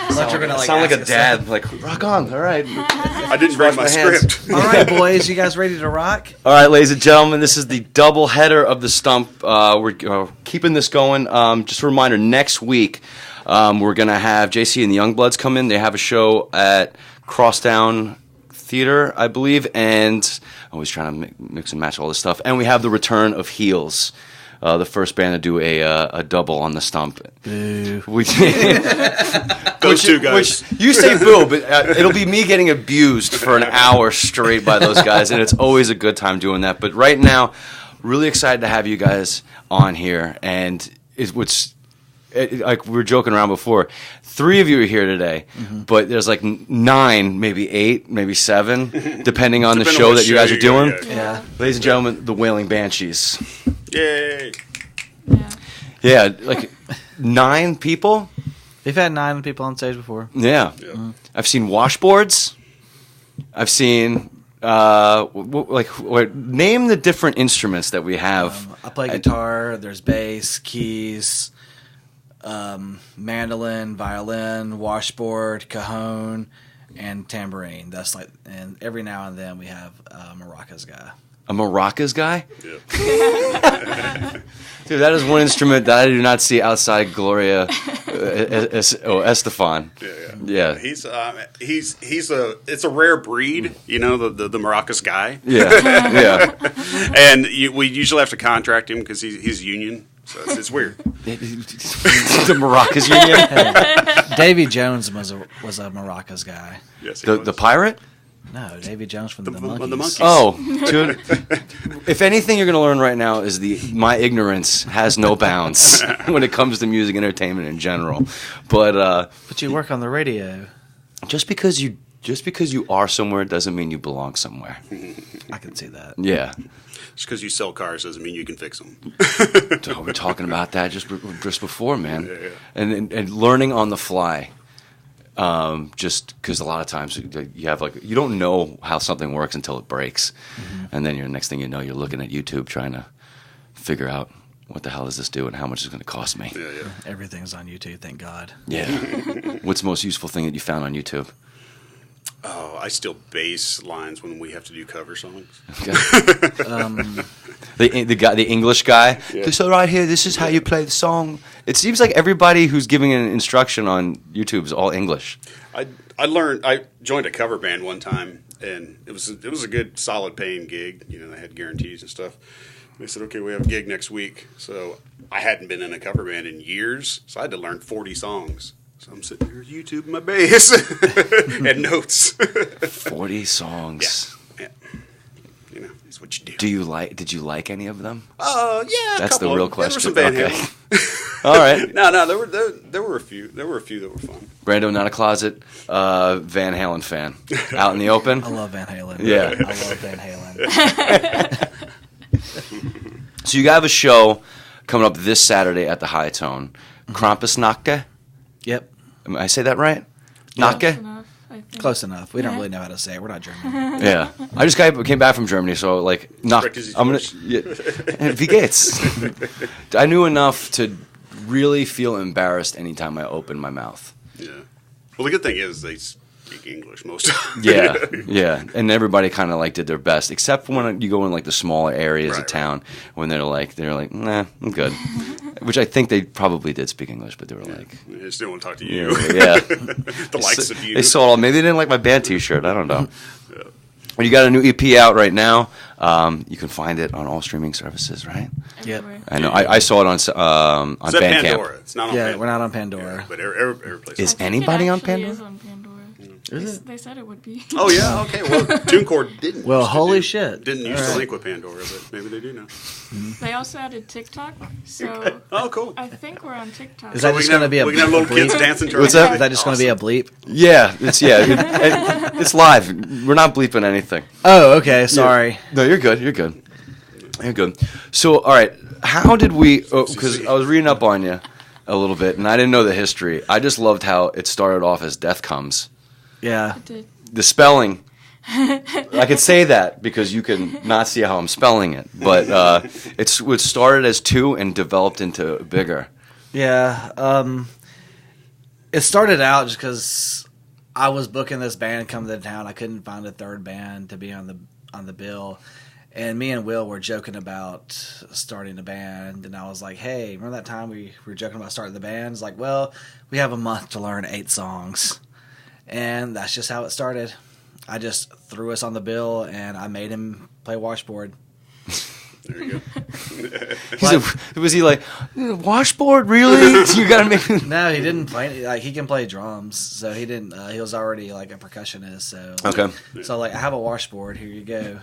Sound like a dad. Like, rock on. All right. I didn't bring my script. All right, boys. You guys ready to rock? All right, ladies and gentlemen, this is the double header of the Stump. We're keeping this going. Just a reminder, next week we're going to have JC and the Youngbloods come in. They have a show at Crosstown Theater, I believe, and always trying to mix and match all this stuff. And we have the return of Heels, the first band to do a double on the Stump. Boo. Those two guys. Which you say boo, but it'll be me getting abused for an hour straight by those guys, and it's always a good time doing that. But right now, really excited to have you guys on here, and like we were joking around before, 3 of you are here today, but there's like 9, maybe 8, maybe 7, depending on the show that you guys are doing. Yeah. Ladies and gentlemen, the Wailing Banshees. Yay. Yeah, like 9 people. We've had 9 people on stage before. Yeah. I've seen washboards. I've seen name the different instruments that we have. I play guitar. There's bass, keys, mandolin, violin, washboard, cajon, and tambourine. And every now and then we have a maracas guy. A maracas guy? Yeah. Dude, that is one instrument that I do not see outside Gloria Estefan. Yeah. He's it's a rare breed, the maracas guy. Yeah. And we usually have to contract him because he's union, so it's weird. The maracas union. Hey, Davy Jones was a maracas guy. Yes, The pirate? No, Davy Jones from the Monkees. The Monkees. Oh, dude. If anything you're going to learn right now is my ignorance has no bounds when it comes to music entertainment in general. But you work on the radio. just because you are somewhere doesn't mean you belong somewhere. I can see that. Yeah. Just because you sell cars doesn't mean you can fix them. We're talking about that just before, man. Yeah. And learning on the fly. Just because a lot of times you have you don't know how something works until it breaks, and then next thing you know, you're looking at YouTube trying to figure out what the hell does this do and how much is it going to cost me. Yeah. Everything's on YouTube, thank God. Yeah. What's the most useful thing that you found on YouTube? Oh, I steal bass lines when we have to do cover songs. Okay. The English guy. Yeah. So right here, this is how you play the song. It seems like everybody who's giving an instruction on YouTube is all English. I joined a cover band one time, and it was a good, solid paying gig. They had guarantees and stuff. They said, okay, we have a gig next week. So I hadn't been in a cover band in years, so I had to learn 40 songs. So I'm sitting here YouTube my bass and notes. 40 songs. Yeah. It's what you do. Did you like any of them? Yeah. That's the real question. There were some Van Okay. Halen. All right. No, there were a few. There were a few that were fun. Brando, not a closet Van Halen fan. Out in the open? I love Van Halen. Yeah. I love Van Halen. So you have a show coming up this Saturday at the High Tone. Krampusnacht? Yep. I say that right? Nakke? Close enough. We don't really know how to say it. We're not German. Yeah. I just came back from Germany, so I'm gonna. Yeah. Wie geht's? I knew enough to really feel embarrassed anytime I opened my mouth. Yeah. Well, the good thing is they speak English most of the time. Yeah. And everybody kind of did their best, except for when you go in the smaller areas of town when they're like, nah, I'm good. Which I think they probably did speak English, but they were They just didn't want to talk to you. Yeah. The likes of you. They saw it all. Maybe they didn't like my band T-shirt. I don't know. Yeah. Well, you got a new EP out right now. You can find it on all streaming services, right? Yep. I know. I saw it on Bandcamp. Pandora. It's not on Pandora. We're not on Pandora. Yeah, but every place. Is anybody on Pandora? Is on Pandora. They said it would be. Oh yeah, okay. Well, TuneCore didn't. Well, holy shit! Didn't used to link with Pandora, but maybe they do now. They also added TikTok, so oh, cool. I think we're on TikTok. Is that just going to be a? We can have little kids dancing to our What's that? Is that just going to be a bleep? Yeah, it's live. We're not bleeping anything. Oh, okay. Sorry. No, you're good. You're good. So, all right. How did we? Because I was reading up on you a little bit, and I didn't know the history. I just loved how it started off as Death Comes. Yeah. It did. The spelling, I could say that because you can not see how I'm spelling it, but it started as 2 and developed into bigger. Yeah. It started out just because I was booking this band come to town. I couldn't find a third band to be on the bill. And me and Will were joking about starting a band, and I was like, hey, remember that time we were joking about starting the band? It's like, well, we have a month to learn 8 songs. And that's just how it started. I just threw us on the bill, and I made him play washboard. There you go. Was he like, washboard, really? You got to make... No, he didn't play. Like, he can play drums, so he didn't. He was already like a percussionist. So okay. So like, I have a washboard. Here you go.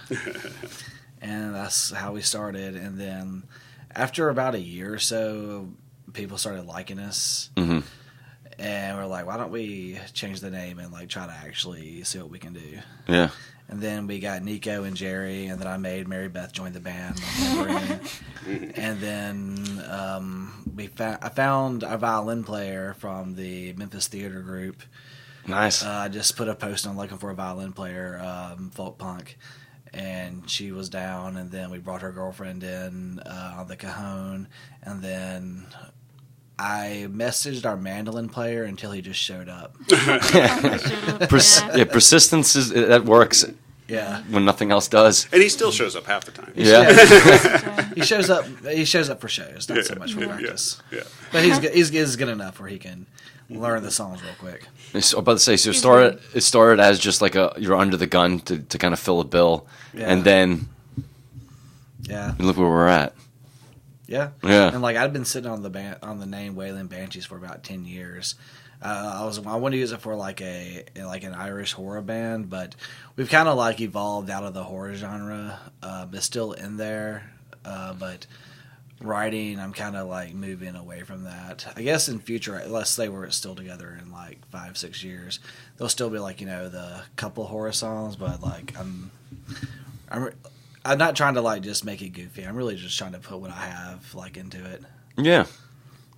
And that's how we started. And then after about a year or so, people started liking us. Mm-hmm. And we're like, why don't we change the name and like try to actually see what we can do? Yeah. And then we got Nico and Jerry, and then I made Mary Beth join the band. And then I found a violin player from the Memphis Theater Group. Nice. I just put a post on looking for a violin player, folk punk, and she was down. And then we brought her girlfriend in on the cajon, and then I messaged our mandolin player until he just showed up. Persistence that works. Yeah. When nothing else does. And he still shows up half the time. Yeah. He shows up. He shows up for shows, not so much for practice. Yeah. But he's good enough where he can learn the songs real quick. I was about to say, so it started as just like you're under the gun to kind of fill a bill, and then look where we're at. Yeah. And like I'd been sitting on the name Wailing Banshees for about 10 years. I wanted to use it for like an Irish horror band, but we've kind of like evolved out of the horror genre. It's still in there, but writing, I'm kind of like moving away from that. I guess in future, let's say we're still together in like 5-6 years, there'll still be like the couple horror songs, but like I'm not trying to like just make it goofy. I'm really just trying to put what I have like into it. Yeah.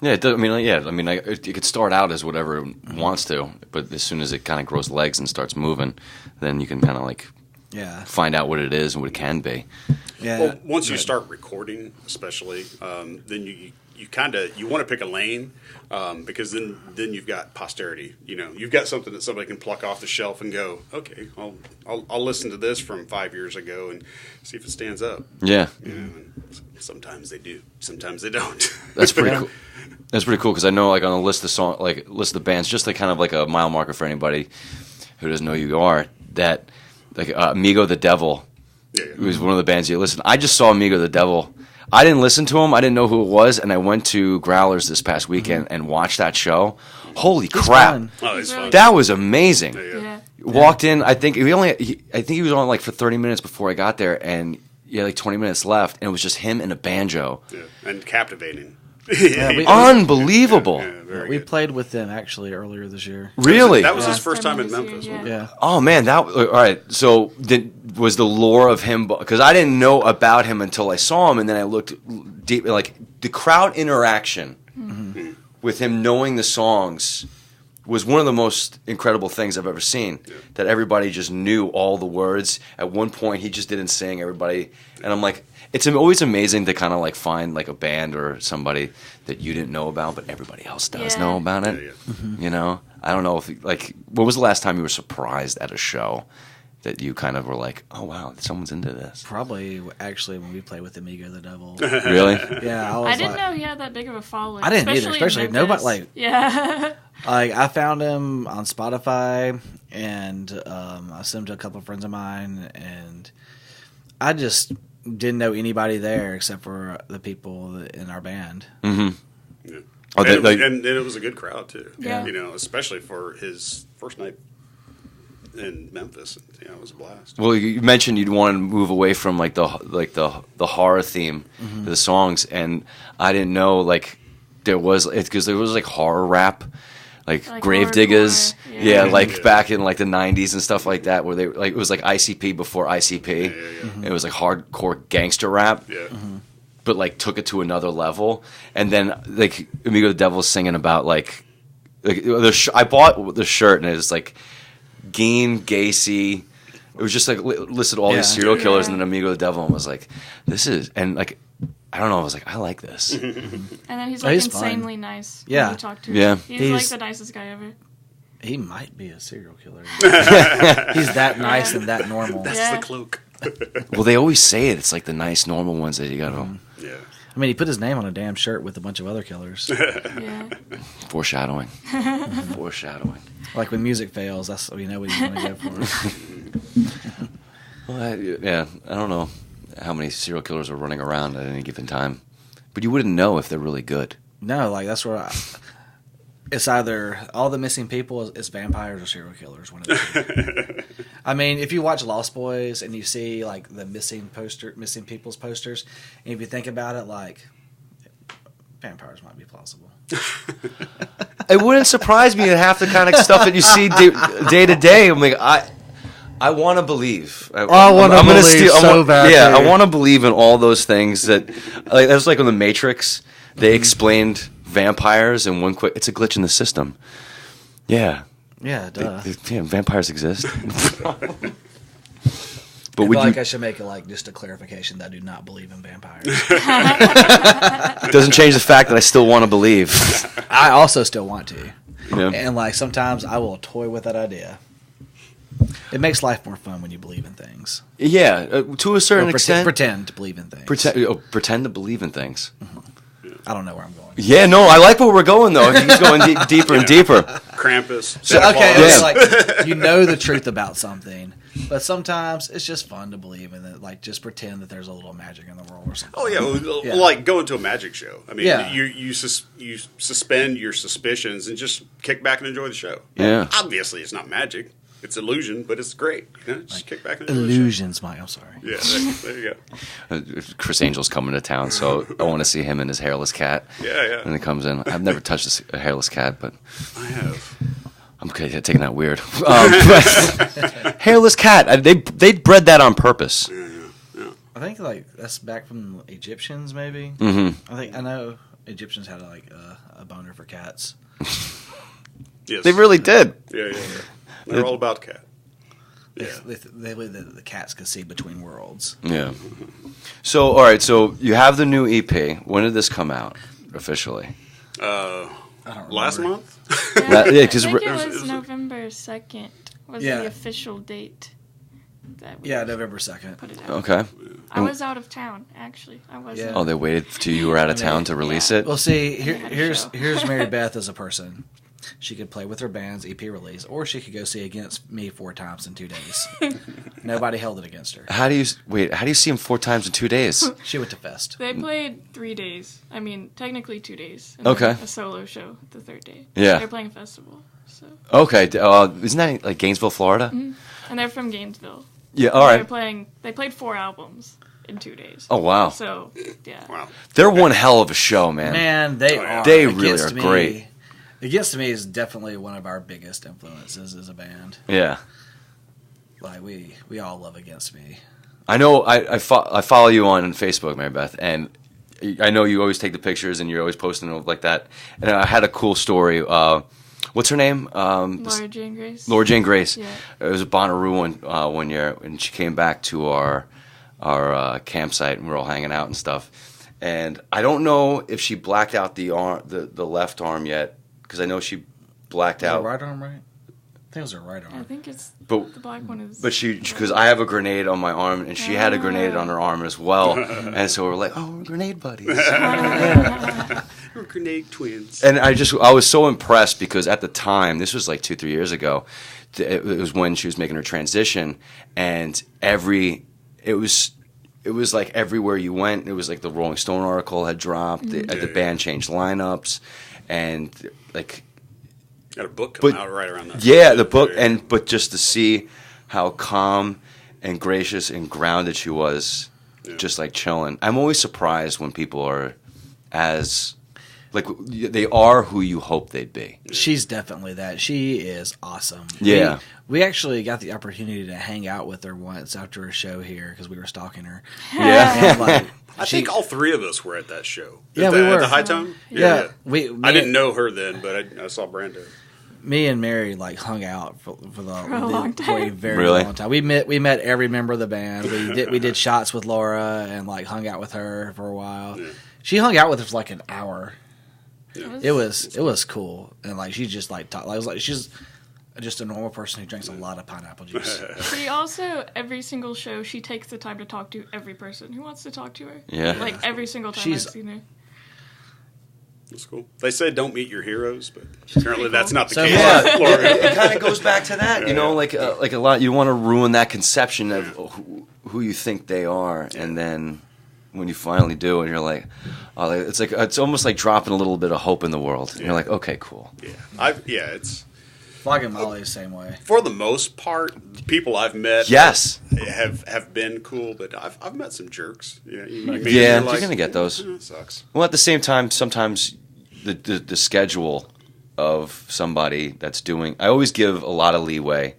Yeah, it does, it could start out as whatever it wants to, but as soon as it kind of grows legs and starts moving, then you can kind of like find out what it is and what it can be. Yeah. Well, once you start recording, especially, then you want to pick a lane because then you've got posterity. You've got something that somebody can pluck off the shelf and go, okay, I'll listen to this from 5 years ago and see if it stands up. Yeah. And sometimes they do, sometimes they don't. That's pretty cool. That's pretty cool because I know, like, on a list of the bands, just like kind of like a mile marker for anybody who doesn't know who you are. That like Amigo the Devil was one of the bands you listen. I just saw Amigo the Devil. I didn't listen to him. I didn't know who it was, and I went to Growlers this past weekend and watched that show. Holy crap! Fun. Oh, it's fun. That was amazing. Yeah. Walked in. I think he was on like for 30 minutes before I got there, and he had like 20 minutes left, and it was just him and a banjo. Yeah. And captivating. Unbelievable. We played with them actually earlier this year. Really? That was his first time in Memphis. Yeah. Oh man, all right. So was the lore of him, because I didn't know about him until I saw him, and then I looked deep. Like the crowd interaction with him knowing the songs was one of the most incredible things I've ever seen. Yeah. That everybody just knew all the words. At one point, he just didn't sing. Everybody, and I'm like, it's always amazing to kind of like find like a band or somebody that you didn't know about, but everybody else does know about it. Yeah, yeah. Mm-hmm. I don't know if when was the last time you were surprised at a show that you kind of were like, oh wow, someone's into this? Probably actually when we played with Amigo the Devil. Really? Yeah, I didn't know he had that big of a following. I didn't either, especially nobody Yeah. Like I found him on Spotify, and I sent him to a couple of friends of mine, and I just didn't know anybody there except for the people in our band. Mm-hmm. Yeah. Oh, and it was a good crowd too. Yeah. Especially for his first night in Memphis. Yeah, it was a blast. Well, you mentioned you'd want to move away from like the horror theme to the songs, and I didn't know there was like horror rap. Like Gravediggers, back in like the 90s and stuff like that, where they it was like ICP before ICP. Yeah. Mm-hmm. It was like hardcore gangster rap, but took it to another level. And then Amigo the Devil singing about I bought the shirt and it's like Geen, Gacy. It was just listed all these serial killers and then Amigo the Devil, and was like, this is I don't know. I was like, I like this. And then he's Oh, like he's fun. insanely nice. Yeah. When you talk to him. Yeah. He's like the nicest guy ever. He might be a serial killer. He's that nice and that normal. That's Yeah. the cloak. Well, they always say it. It's like the nice, normal ones that you got to Yeah. I mean, he put his name on a damn shirt with a bunch of other killers. Yeah. foreshadowing. Foreshadowing. Like when music fails, that's we know what he's going to go for. Well, I don't know how many serial killers are running around at any given time, but you wouldn't know if they're really good. No, like that's where it's either all the missing people is vampires or serial killers. One of the two. I mean, if you watch Lost Boys and you see like the missing people's posters, and if you think about it, like vampires might be plausible. It wouldn't surprise me at half the kind of stuff that you see day to day. I'm like, I want to believe. I wanna believe so bad, Yeah, too. I want to believe in all those things that. Like, that was like on the Matrix. They explained vampires in one quick. It's a glitch in the system. Yeah, Yeah, duh. yeah, vampires exist. But I would feel you? like I should make it like just a clarification that I do not believe in vampires. It doesn't change the fact that I still want to believe. I also still want to, Yeah. and like sometimes I will toy with that idea. It makes life more fun when you believe in things. Yeah, to a certain Or extent. pretend to believe in things. Pretend to believe in things. I don't know where I'm going. Yeah, no, I like where we're going though. He's going deeper and deeper. Krampus. So, Santa okay, Claus. it's like you know the truth about something, but sometimes it's just fun to believe in it. Like just pretend that there's a little magic in the world or something. Oh yeah, well, Yeah. like going to a magic show. I mean, Yeah. you suspend your suspicions and just kick back and enjoy the show. Yeah. Obviously, it's not magic; it's illusion, but it's great. You know, just kick back and enjoy Illusions, Mike. I'm sorry. the show. Yeah, there you go. Chris Angel's coming to town, so I want to see him and his hairless cat. Yeah, yeah. And he comes in. I've never touched a hairless cat, but I have. I'm okay taking that weird. But hairless cat. They bred that on purpose. I think like that's back from Egyptians, maybe. Mm-hmm. I know Egyptians had like a boner for cats. Yes. They really did. Yeah. They're all about cat. Yeah. They believe that the cats could see between worlds. Yeah. So all right. So you have the new EP. When did this come out officially? I don't Last remember. month. Yeah, I 'cause think we're- it was November 2nd was Yeah. the official date that we Yeah, November 2nd. put it out. Okay. I was out of town, actually. I wasn't. Yeah. Oh, they waited till you were out of town to release it. Well, see, had a show. here's Mary Beth as a person. She could play with her band's EP release, or she could go see Against Me 4 times in 2 days. Nobody held it against her. How do you see him 4 times in 2 days? She went to Fest. They played 3 days. I mean, technically 2 days. And Okay. then a solo show the third day. Yeah. They're playing a festival. So. Okay. Isn't that like Gainesville, Florida? And they're from Gainesville. Yeah. All They're right. They played 4 albums in 2 days. Oh wow. So, yeah. Wow. They're one hell of a show, man. Man, they yeah. are. They really Against are Me- great. Against Me is definitely one of our biggest influences as a band. Yeah. Like we all love Against Me. I know. I follow you on Facebook, Mary Beth, and I know you always take the pictures and you're always posting them like that. And I had a cool story. What's her name? Laura Jane Grace. Laura Jane Grace. Yeah. It was a Bonnaroo one year, and she came back to our campsite, and we were all hanging out and stuff. And I don't know if she blacked out the left arm yet, because I know she blacked Is her out. right arm, right? I think it was her right I arm. think it's But the black one is. But because I have a grenade on my arm, and she had a grenade on her arm as well, and so we're like, oh, we're grenade buddies. We're grenade twins. And I was so impressed because at the time, this was like 2-3 years ago, it was when she was making her transition, and it was like everywhere you went, it was like the Rolling Stone article had dropped, the band changed lineups, and like. Got a book coming out right around that. Yeah, the book, but just to see how calm and gracious and grounded she was, just like chilling. I'm always surprised when people are as like they are who you hope they'd be. She's definitely that. She is awesome. Yeah. We actually got the opportunity to hang out with her once after a show here because we were stalking her. Yeah, And, like, I think all 3 of us were at that show. Yeah, At we the, were. At the High Tone? Yeah. I didn't know her then, but I saw Brando. me and Mary like hung out for a very Really? long time. We met every member of the band. We did shots with Laura and like hung out with her for a while. Yeah. She hung out with us for like an hour. Yeah. It was cool, and like she just like talked. Like she's just a normal person who drinks a lot of pineapple juice. She also, every single show, she takes the time to talk to every person who wants to talk to her. Yeah. Like every single time I've seen her. That's cool. They say don't meet your heroes, but apparently that's not the So, case. Yeah, with Laura. it kind of goes back to that, you know, like a lot. You want to ruin that conception of who you think they are, and then when you finally do, and you're like, oh, it's almost like dropping a little bit of hope in the world. And you're like, okay, cool. Yeah, it's Flogging Molly the same way. for the most part, people I've met, Yes. have been cool, but I've met some jerks. You know, you meet them, Yeah, you're you're gonna get those. It sucks. Well, at the same time, sometimes the schedule of somebody that's doing, I always give a lot of leeway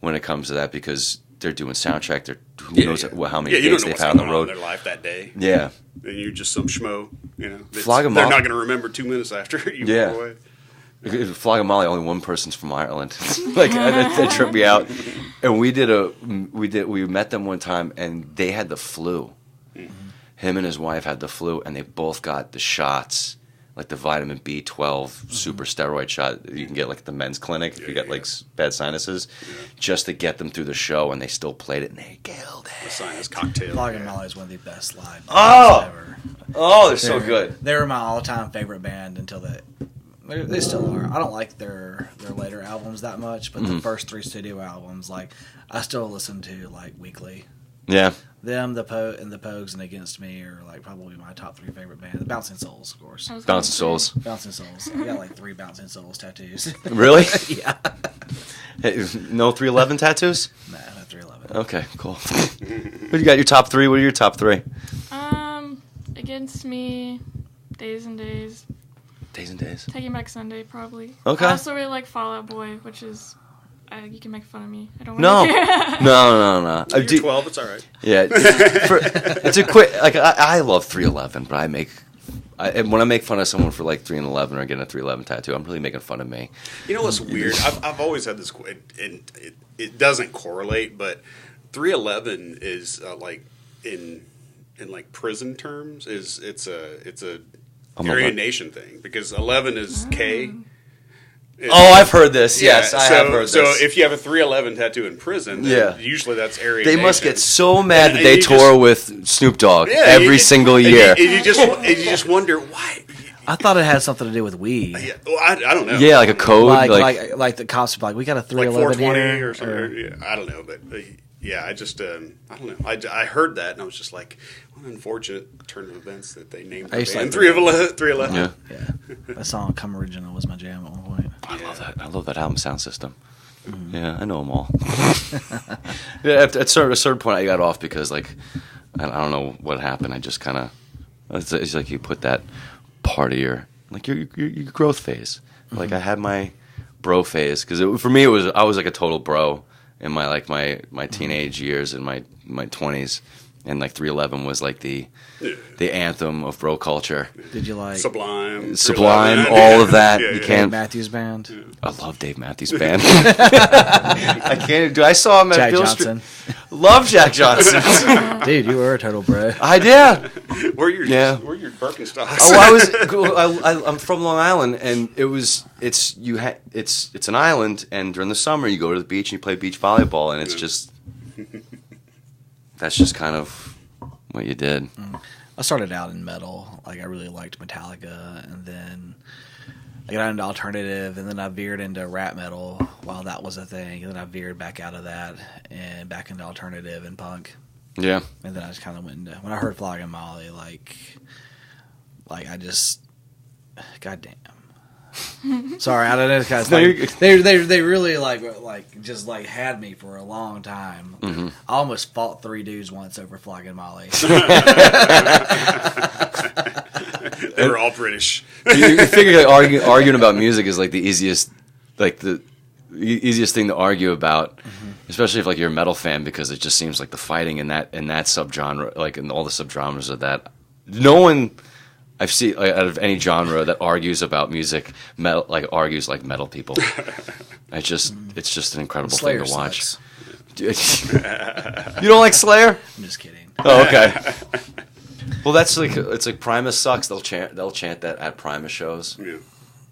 when it comes to that because they're doing soundtrack. Who knows how many you don't days know they've what's had on the going road. in their life that day. Yeah. And you're just some schmo. You know, Flog 'em they're off. not going to remember 2 minutes after you Yeah. walk away. Flogging Molly, only one person's from Ireland. Like that tripped me out. And we met them one time, and they had the flu. Mm-hmm. Him and his wife had the flu, and they both got the shots, like the vitamin B12 super steroid shot you can get like at the men's clinic if you get like bad sinuses, just to get them through the show, and they still played it, and they killed The it. sinus cocktail. Flogging Molly is one of the best live bands Oh! ever. Oh, they're so good. They were my all-time favorite band until they still are. I don't like their later albums that much, but the first 3 studio albums, like I still listen to like weekly. Yeah. Them, the Pogues, and Against Me are like probably my top 3 favorite band. The Bouncing Souls, of course. Bouncing Souls. Bouncing Souls. I got like 3 Bouncing Souls tattoos. Really? Yeah. Hey, no 311 tattoos? Nah, not 311. Okay, cool. What you got? Your top 3? What are your top 3? Against Me, Days and Days, Days and Days. Taking Back Sunday, probably. Okay. I also really like Fall Out Boy, which is, you can make fun of me. I don't No. want to. No. You're 12, it's all right. Yeah. It's a quick, like, I love 311, but when I make fun of someone for like 3 and 11 or getting a 311 tattoo, I'm really making fun of me. You know what's weird? I've always had this, and it doesn't correlate, but 311 is like in like prison terms it's a Aryan Nation thing because 11 is K. Oh, I've heard this. Yes, I have heard this. So if you have a 311 tattoo in prison, then usually that's Aryan They Nation. must get so mad that And they you tour with Snoop Dogg Yeah, every single year. And you just wonder why. I thought it had something to do with weed. Yeah, well, I don't know. Yeah, like a code. Like the cops are like, we got a like 311 420 here. or something. Yeah, I don't know, but yeah, I just I don't know. I heard that and I was just like, what an unfortunate turn of events that they named the I used to band like 311. Yeah. Yeah. That song, Come Original, was my jam at one point. I love that. I love that album sound system. Yeah, I know them all. Yeah, at a certain point, I got off because like I don't know what happened. I just kind of it's like you put that part of your growth phase. Like I had my bro phase because for me I was like a total bro in my teenage years and my 20s, and like 311 was like the anthem of bro culture. Did you like Sublime, all of that. Yeah, You yeah. can't. Matthews Band? I love Dave Matthews Band. I can't. Dude, I saw him at Jack Bill Johnson. Love Jack Johnson. Dude, you were a total bro. I did. Where your Yeah. Birkenstocks? Oh, I'm from Long Island, and it's an island, and during the summer you go to the beach and you play beach volleyball, and it's just that's just kind of what you did. I started out in metal. Like, I really liked Metallica, and then I got into alternative, and then I veered into rap metal while that was a thing, and then I veered back out of that and back into alternative and punk. Yeah. And then I just kind of went into, when I heard Flogging Molly, like I just, goddamn. Sorry, I don't know, guys. Like, they really just had me for a long time. Mm-hmm. I almost fought 3 dudes once over Flogging Molly. They were all British. You figure like, arguing about music is like the easiest thing to argue about, especially if like you're a metal fan, because it just seems like the fighting in that subgenre, like in all the subgenres of that. No one I've seen out of any genre that argues about music, metal, like argues like metal people. It's just an incredible Slayer thing to watch. sucks. You don't like Slayer? I'm just kidding. Oh, okay. Well, that's like it's like Primus sucks. They'll chant that at Primus shows. Yeah.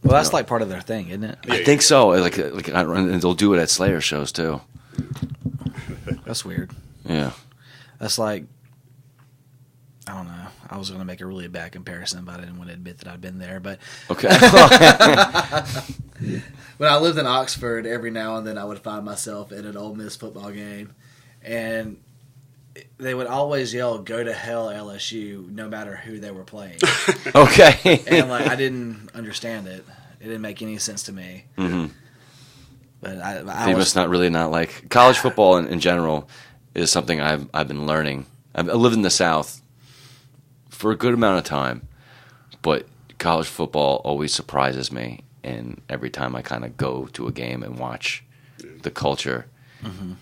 Well, that's like part of their thing, isn't it? I think so. Like and they'll do it at Slayer shows too. That's weird. Yeah. That's like, I don't know. I was going to make a really bad comparison, but I didn't want to admit that I'd been there. But Okay. when I lived in Oxford, every now and then I would find myself at an Ole Miss football game, and they would always yell, "Go to hell, LSU," no matter who they were playing. Okay. And like I didn't understand it. It didn't make any sense to me. Mm-hmm. But I You was must not really not like college football in general is something I've been learning. I lived in the South for a good amount of time, but college football always surprises me. And every time I kind of go to a game and watch the culture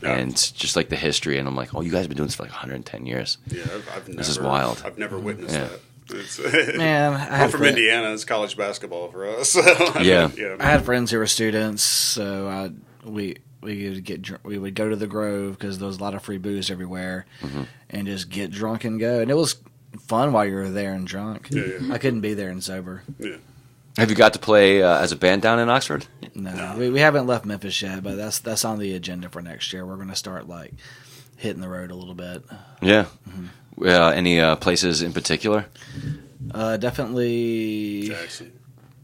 and just like the history, and I'm like, oh, you guys have been doing this for like 110 years. Yeah, I've never, This is wild. I've never witnessed Yeah. that. It's, man. I'm from Indiana. It's college basketball for us. So, Yeah. I had friends who were students, so we would go to the Grove because there was a lot of free booze everywhere, and just get drunk and go. And it was fun while you were there and drunk. Yeah. I couldn't be there and sober. Yeah. Have you got to play as a band down in Oxford? No. We haven't left Memphis yet, but that's on the agenda for next year. We're going to start like hitting the road a little bit. Yeah. Any places in particular? Definitely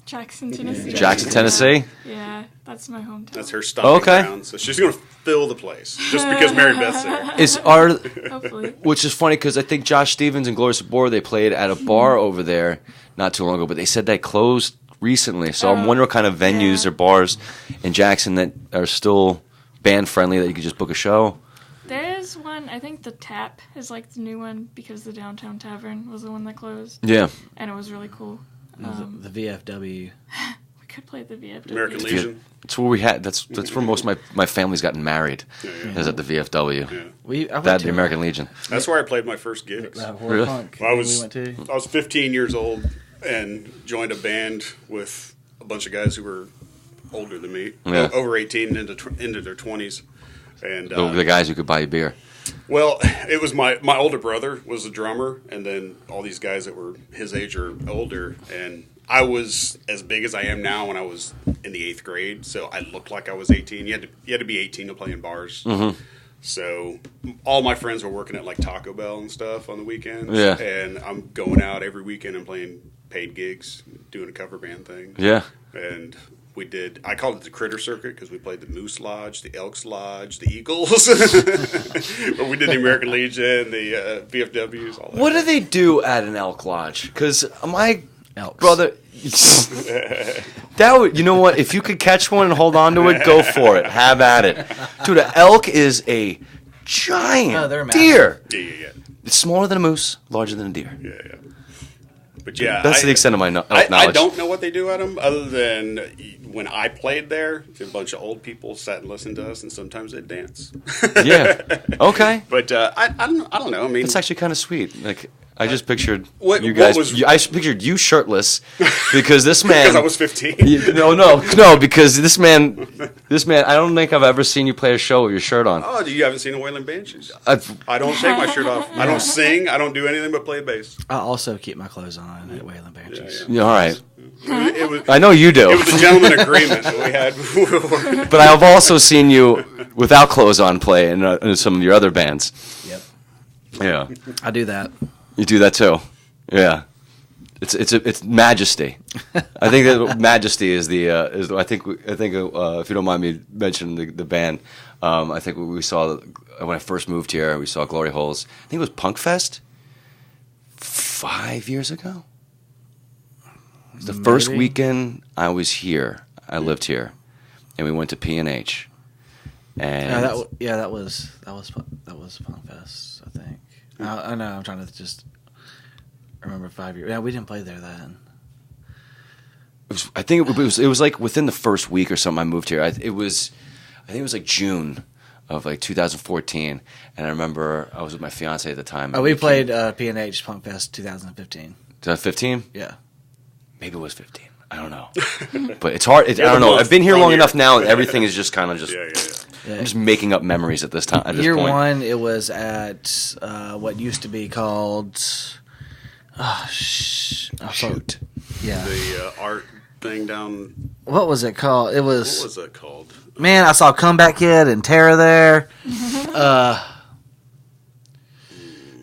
Jackson, Tennessee. Jackson, Tennessee? Yeah, that's my hometown. That's her stomping Okay. ground. So she's going to fill the place just because Mary Beth's there. Hopefully. Which is funny because I think Josh Stevens and Gloria Sabor, they played at a bar over there not too long ago, but they said they closed recently. So I'm wondering what kind of venues or bars in Jackson that are still band friendly that you could just book a show. There's one, I think the Tap is like the new one because the Downtown Tavern was the one that closed. Yeah. And it was really cool. the VFW. We could play the VFW. American Legion. That's where we had. That's where most of my family's gotten married. Yeah. Is at the VFW. Yeah. That the American Legion. That's where I played my first gigs. Really? Punk I was we went to. I was 15 years old and joined a band with a bunch of guys who were older than me, Yeah. over 18 into their 20s, and The guys who could buy you beer. well, it was my older brother was the drummer, and then all these guys that were his age or older, and I was as big as I am now when I was in the 8th grade, so I looked like I was 18. You had to be 18 to play in bars. Mm-hmm. So all my friends were working at like Taco Bell and stuff on the weekends. Yeah. And I'm going out every weekend and playing paid gigs, doing a cover band thing. Yeah. And I called it the Critter Circuit because we played the Moose Lodge, the Elks Lodge, the Eagles. But we did the American Legion, the VFWs, all that. What do they do at an elk lodge? Because my Elks. brother, that would, you know what? If you could catch one and hold on to it, go for it. Have at it, dude. An elk is a giant Oh, they're massive. deer. Yeah. It's smaller than a moose, larger than a deer. Yeah. But yeah, That's the extent of my elk I knowledge. don't know what they do at them other than when I played there, a bunch of old people sat and listened to us, and sometimes they'd dance. Yeah. Okay. But I don't know. I mean, It's actually kind of sweet. Like I just pictured What you guys. was- I just pictured you shirtless because this man. because I was 15. No, because this man. I don't think I've ever seen you play a show with your shirt on. Oh, you haven't seen the Wailing Banshees? I've- I don't take my shirt off. I don't sing. I don't do anything but play bass. I also keep my clothes on at Wailing Banshees. Yeah, all right. It was I know you do, it was a gentleman agreement that we had before. but I've also seen you without clothes on play in some of your other bands. Yep. Yeah, I do that. you do that too. Yeah, it's majesty. I think that majesty is the I think if you don't mind me mentioning the band, I think we saw when I first moved here, we saw Glory Holes. I think it was Punk Fest 5 years ago. It was the first Maybe. weekend I was here. I lived here, and we went to P&H. And That was Fun Fest, I think. I know. I'm trying to just remember 5 years. Yeah, we didn't play there then. I think it was like within the first week or something I moved here. I think it was like June of like 2014, and I remember I was with my fiance at the time. Oh, we played P&H Punk Fest 2015. 15? Yeah. Maybe it was 15. I don't know. But it's hard. I don't know. I've been here long enough now, and everything is just kind of just... Yeah. I'm just making up memories at this time. At this Year point. one, it was at what used to be called... Shoot. Yeah. The art thing down... What was it called? It was... What was that called? Man, I saw Comeback Kid and Terror there.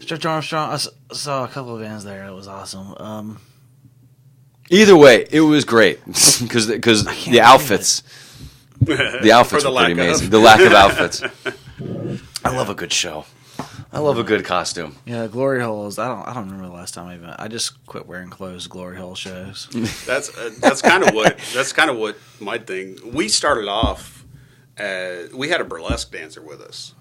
Stretch Armstrong. I saw a couple of bands there. It was awesome. Either way, it was great because the outfits, the outfits For were the pretty lack of. amazing. The lack of outfits. I love a good show. I love a good costume. Yeah, Glory Holes. I don't remember the last time I even. I just quit wearing clothes. Glory Hole shows. That's kind of what my thing. We started off. We had a burlesque dancer with us,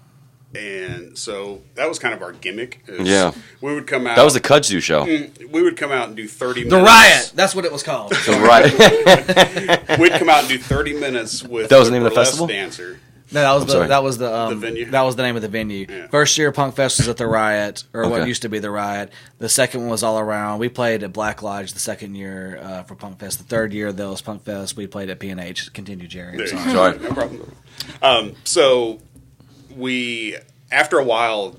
and so that was kind of our gimmick. Yeah. We would come out. That was the kudzu show. We would come out and do 30 minutes. The Riot. That's what it was called. The Riot. We'd come out and do 30 minutes with That was the name of the burlesque festival? dancer. No, that was sorry. the venue? That was the name of the venue. Yeah. First year Punk Fest was at the Riot, or what Okay. used to be the Riot. The second one was all around. We played at Black Lodge the second year for Punk Fest. The third year that was Punk Fest, we played at P&H. Continue, Jerry. I'm sorry. Sorry. No problem. So we, after a while,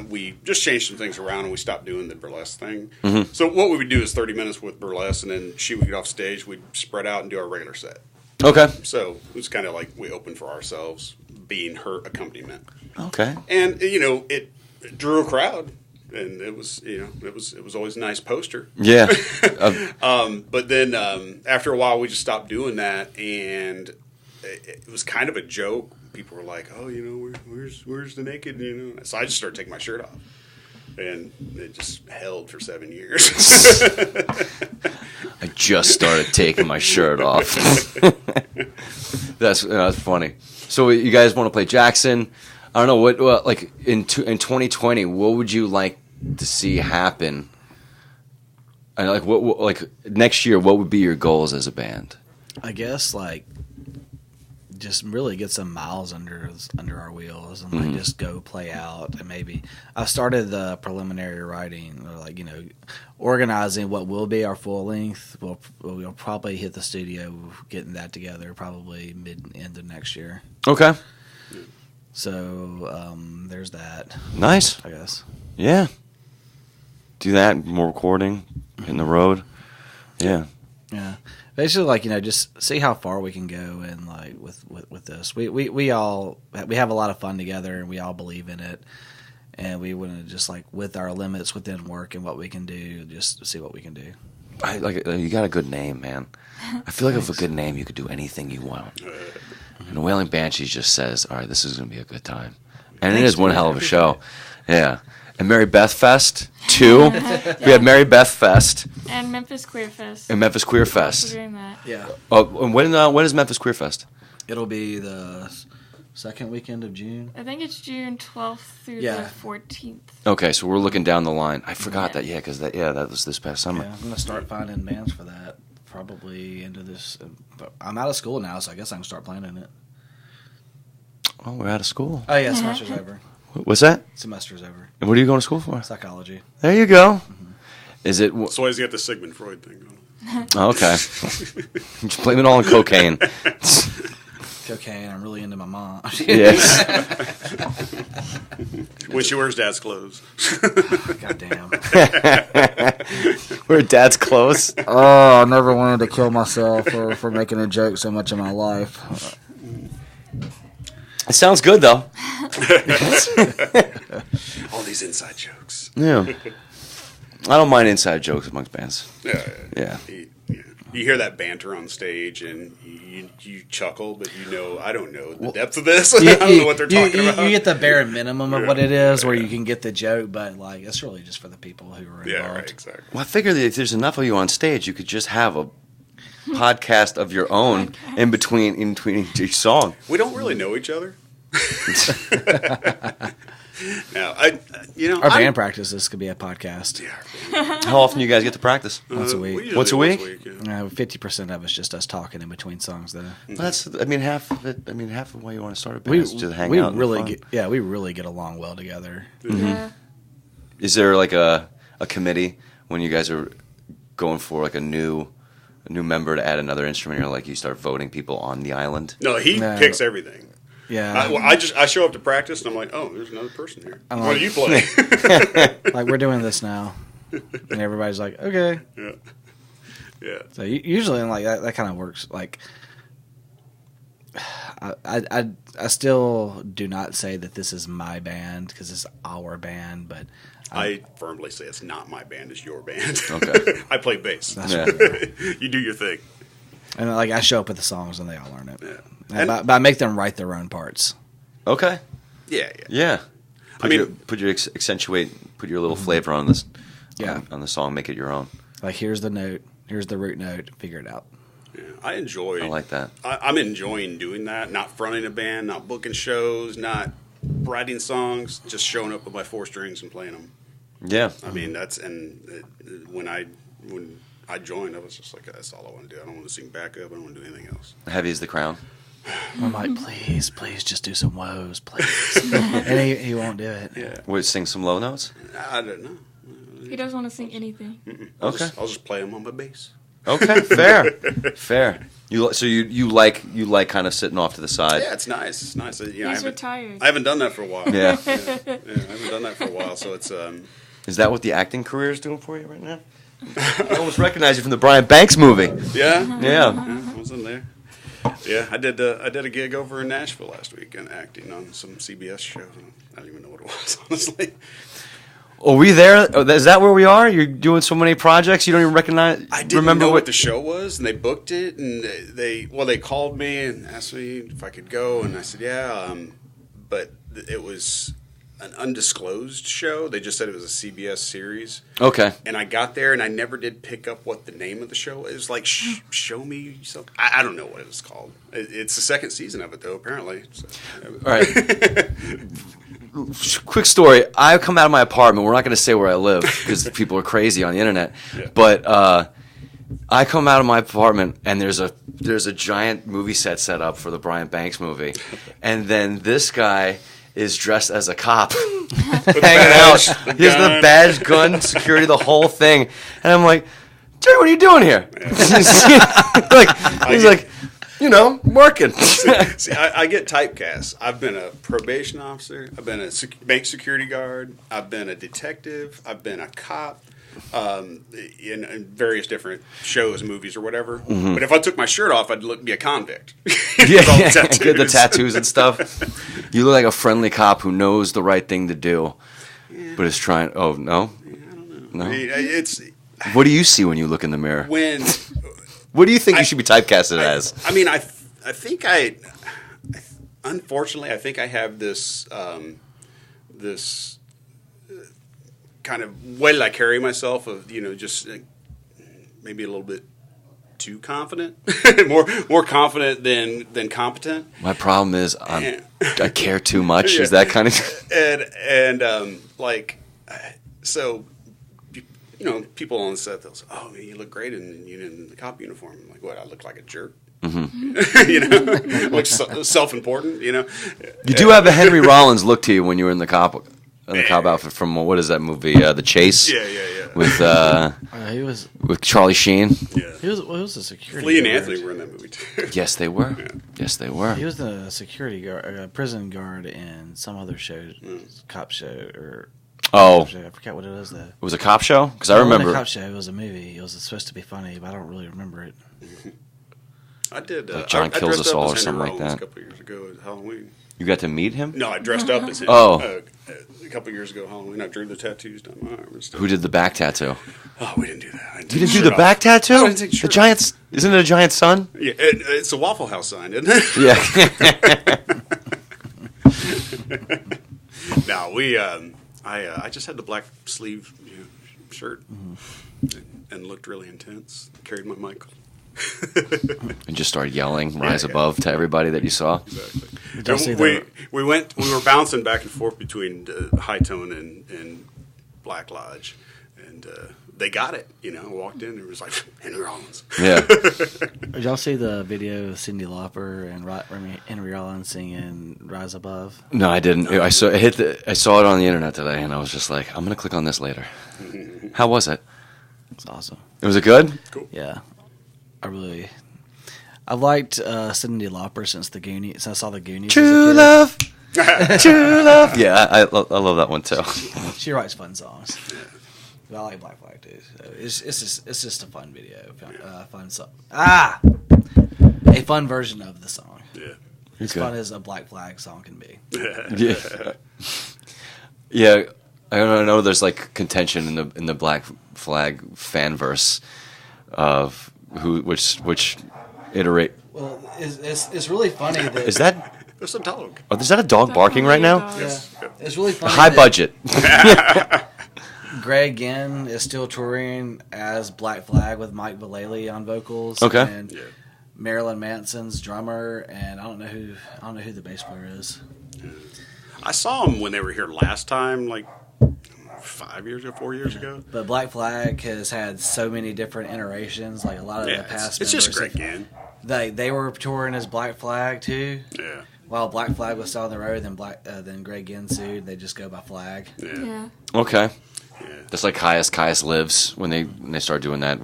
we just changed some things around and we stopped doing the burlesque thing. Mm-hmm. So what we would do is 30 minutes with burlesque, and then she would get off stage. We'd spread out and do our regular set. Okay. So it was kind of like we opened for ourselves, being her accompaniment, Okay. and it drew a crowd, and it was always a nice poster. Yeah. But then after a while, we just stopped doing that, and it was kind of a joke. People were like, "Oh, where's the naked?" So I just started taking my shirt off, and it just held for 7 years. I just started taking my shirt off. That's funny. So you guys want to play Jackson? I don't know what like in 2020. What would you like to see happen? And like what like next year? What would be your goals as a band? I guess like just really get some miles under our wheels and like just go play out, and maybe I started the preliminary writing, or like organizing what will be our full length. We'll probably hit the studio getting that together probably end of next year. Okay. So there's that. Nice. I guess. Yeah. Do that. More recording. Hitting the road. Yeah. Yeah. Basically, like just see how far we can go, and like with this, we all have a lot of fun together, and we all believe in it, and we want to just like with our limits within work and what we can do, just see what we can do. You got a good name, man. I feel like with a good name, you could do anything you want. And Wailing Banshees just says, "All right, this is going to be a good time," and it is one hell of a show. Yeah. And Mary Beth Fest too. We had Mary Beth Fest And Memphis Queer Fest. and Memphis Queer We're Fest. doing that. Yeah, And when is Memphis Queer Fest? it'll be the second weekend of June. I think it's June 12th through Yeah. the 14th. Okay, so we're looking down the line. I forgot that. Yeah, because that was this past summer. Yeah, I'm gonna start finding bands for that probably into this. I'm out of school now, so I guess I can start planning it. Oh, we're out of school. Oh yeah, semester's over. What's that? Semester's over. And what are you going to school for? Psychology. There you go. Is it? So why does he got the Sigmund Freud thing going? Oh, okay. Just blame it all on cocaine. Cocaine. I'm really into my mom. Yes. When she wears dad's clothes. Goddamn. We're dad's clothes. Oh, I never wanted to kill myself for making a joke so much in my life. It sounds good though. All these inside jokes. Yeah. I don't mind inside jokes amongst bands. Yeah. Yeah. You hear that banter on stage, and you chuckle, but I don't know the depth of this. I don't know what they're talking about. You get the bare minimum of what it is, where you can get the joke, but like it's really just for the people who are involved. Yeah, right, exactly. Well, I figure that if there's enough of you on stage, you could just have a podcast of your own in between each song. We don't really know each other. Now, Our band practices could be a podcast. How often you guys get to practice? Once a week. Once a week? Yeah. 50% of it's just us talking in between songs, though. That's half of it. Half of why you want to start a band is to hang out. And really have fun. we really get along well together. Yeah. Is there like a committee when you guys are going for like a new member to add another instrument, or like you start voting people on the island? No, he picks everything. Yeah. I show up to practice and I'm like, oh, there's another person here. What do you play? Like, we're doing this now, and everybody's like, okay. Yeah. So usually, like that kind of works. Like, I still do not say that this is my band because it's our band, but I firmly say it's not my band, it's your band. Okay. I play bass. That's You do your thing. And like I show up with the songs and they all learn it. Yeah. But I make them write their own parts. Okay. Yeah. Put your little flavor on this. Yeah. On the song, make it your own. Like, here's the note, here's the root note, figure it out. Yeah. I like that. I'm enjoying doing that. Not fronting a band, not booking shows, not writing songs, just showing up with my 4 strings and playing them. Yeah. I mean, when I joined, I was just like, that's all I want to do. I don't want to sing backup. I don't want to do anything else. Heavy as the crown. I'm like, please, just do some woes, please. And he won't do it. Yeah. Would sing some low notes? I don't know. He doesn't want to sing anything. I'll just play them on my bass. Okay, fair. You like kind of sitting off to the side. Yeah, it's nice. It's nice. He's retired. I haven't done that for a while. Yeah. I haven't done that for a while. So it's Is that what the acting career is doing for you right now? I almost recognize you from the Brian Banks movie. Yeah. Yeah. I was in there. Yeah, I did a gig over in Nashville last week and acting on some CBS show. I don't even know what it was, honestly. Are we there? Is that where we are? You're doing so many projects you don't even recognize. I didn't know what the show was, and they booked it, and they called me and asked me if I could go, and I said yeah, but it was an undisclosed show. They just said it was a CBS series. Okay. And I got there, and I never did pick up what the name of the show is. It was like, show me something. I don't know what it was called. It's the second season of it, though, apparently. So. All right. Quick story. I come out of my apartment. We're not going to say where I live because people are crazy on the internet. Yeah. But I come out of my apartment, and there's a giant movie set up for the Brian Banks movie. And then this guy is dressed as a cop, hanging out. He has the badge, gun, security, the whole thing. And I'm like, Jerry, what are you doing here? He's like, working. See, I get typecast. I've been a probation officer. I've been a bank security guard. I've been a detective. I've been a cop in various different shows, movies, or whatever. Mm-hmm. But if I took my shirt off, I'd be a convict. Get the tattoos and stuff. You look like a friendly cop who knows the right thing to do, but is trying. Oh no, I don't know. No. What do you see when you look in the mirror? What do you think you should be typecasted as? I mean, I think unfortunately, I think I have this this kind of way that I carry myself of, just maybe a little bit too confident, more confident than competent. My problem is I care too much. Yeah. Is that kind of so. People on the set, they'll say, "Oh, man, you look great in the cop uniform." I'm like, "What? I look like a jerk." Mm-hmm. Look self-important. You do have a Henry Rollins look to you when you were in the cop outfit from what is that movie? The Chase. Yeah. With he was with Charlie Sheen. Yeah, he was a security. Flea and guard. Anthony were in that movie too. Yes, they were. Yeah. Yes, they were. He was the security guard, prison guard in some other show, cop show or. Oh, I forget what it was. It was a cop show? Because I remember. It wasn't a cop show. It was a movie. It was supposed to be funny, but I don't really remember it. I did. Like John Kills Us All or something like that. A couple years ago at Halloween. You got to meet him? No, I dressed up as him. Oh. A couple years ago, Halloween, I drew the tattoos down my arm and stuff. Who did the back tattoo? Oh, we didn't do that. You didn't do the back tattoo? I didn't take the shirt giant. Isn't it a giant sun? Yeah, it's a Waffle House sign, isn't it? Yeah. No, I just had the black sleeve shirt and looked really intense. Carried my mic. And just started yelling, rise above to everybody that you saw. Exactly. We were bouncing back and forth between High Tone and Black Lodge, and they got it. I walked in and it was like Henry Rollins. Yeah. Did y'all see the video of Cyndi Lauper and Henry Rollins singing "Rise Above"? No, I didn't. I saw it on the internet today, and I was just like, I'm gonna click on this later. How was it? It's awesome. Was it good? Cool. Yeah, I've liked Cyndi Lauper since I saw the Goonies. True love. True love. Yeah, I love that one too. She writes fun songs. But I like Black Flag too. So it's just a fun video, fun song. A fun version of the song. Yeah. As fun as a Black Flag song can be. Yeah. Yeah, I don't know. There's like contention in the Black Flag fanverse of which iterate. Well, it's really funny that Is that There's a dog. is that a dog barking right now? Yes. Yeah. It's really funny. High that budget. Greg Ginn is still touring as Black Flag with Mike Vallely on vocals. Okay. And Marilyn Manson's drummer, and I don't know who the bass player is. I saw them when they were here last time, like 4 years ago. But Black Flag has had so many different iterations. Like a lot of the past it's members, just Greg Ginn. they were touring as Black Flag too. Yeah. While Black Flag was still on the road, then Greg Ginn sued. They just go by Flag. Yeah. Okay. Yeah. That's like Caius Lives when they start doing that,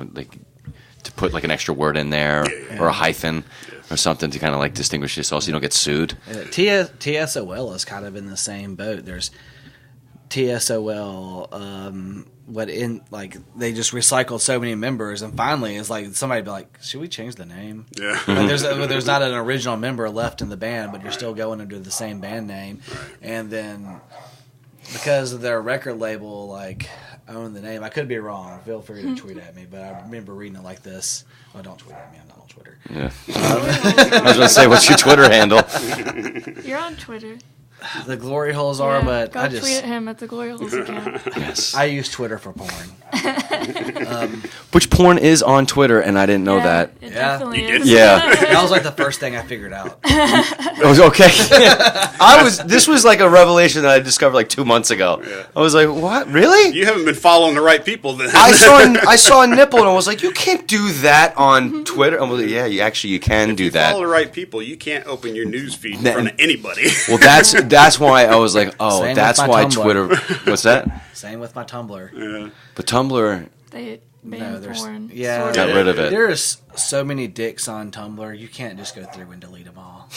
to put like an extra word in there or a hyphen or something to kind of like distinguish yourself so you don't get sued. TSOL is kind of in the same boat. There's TSOL, they just recycled so many members, and finally it's like somebody be like, should we change the name? Yeah. Like there's not an original member left in the band, but you're still going under the same band name, and then because their record label owned the name, I could be wrong. Feel free to tweet at me, but I remember reading it like this. Oh, don't tweet at me. I'm not on Twitter. Yeah. I was going to say, what's your Twitter handle? You're on Twitter. The Glory Holes are, Yeah, but go I just tweet at him at the Glory Holes account. Yes. I use Twitter for porn. Which porn is on Twitter, and I didn't know Yeah, that. It Yeah. definitely You is. did? Yeah. That was like the first thing I figured out. It was okay. This was like a revelation that I discovered like 2 months ago. Yeah. I was like, what? Really? You haven't been following the right people then. I saw a nipple and I was like, you can't do that on Twitter. I'm like, yeah, you can do that. Follow the right people. You can't open your news feed in front of anybody. Well, that's why I was like, oh, Same that's with my why Tumblr. Twitter. What's that? Same with my Tumblr. Yeah. But Tumblr. They No, banned there's porn. yeah, sort Got of. rid of it. There's so many dicks on Tumblr. You can't just go through and delete them all.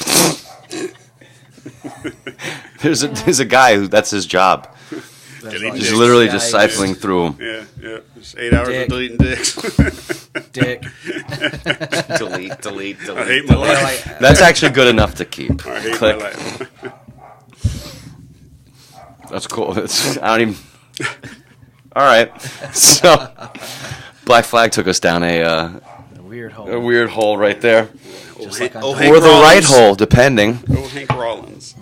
There's a guy who that's his job. There's Delete like- He's dicks. literally Yeah, just yeah. siphoning through them. Yeah. Just 8 hours Dick. of deleting dicks. dick. delete. I hate my Yeah, life. like, That's actually good enough to keep. I hate Click. my life. That's cool. I don't even. All right. So, Black Flag took us down a weird hole. a weird hole right there, Just like on Old Tumblr. Hank or the right Rollins. hole, depending. Old Hank Rollins.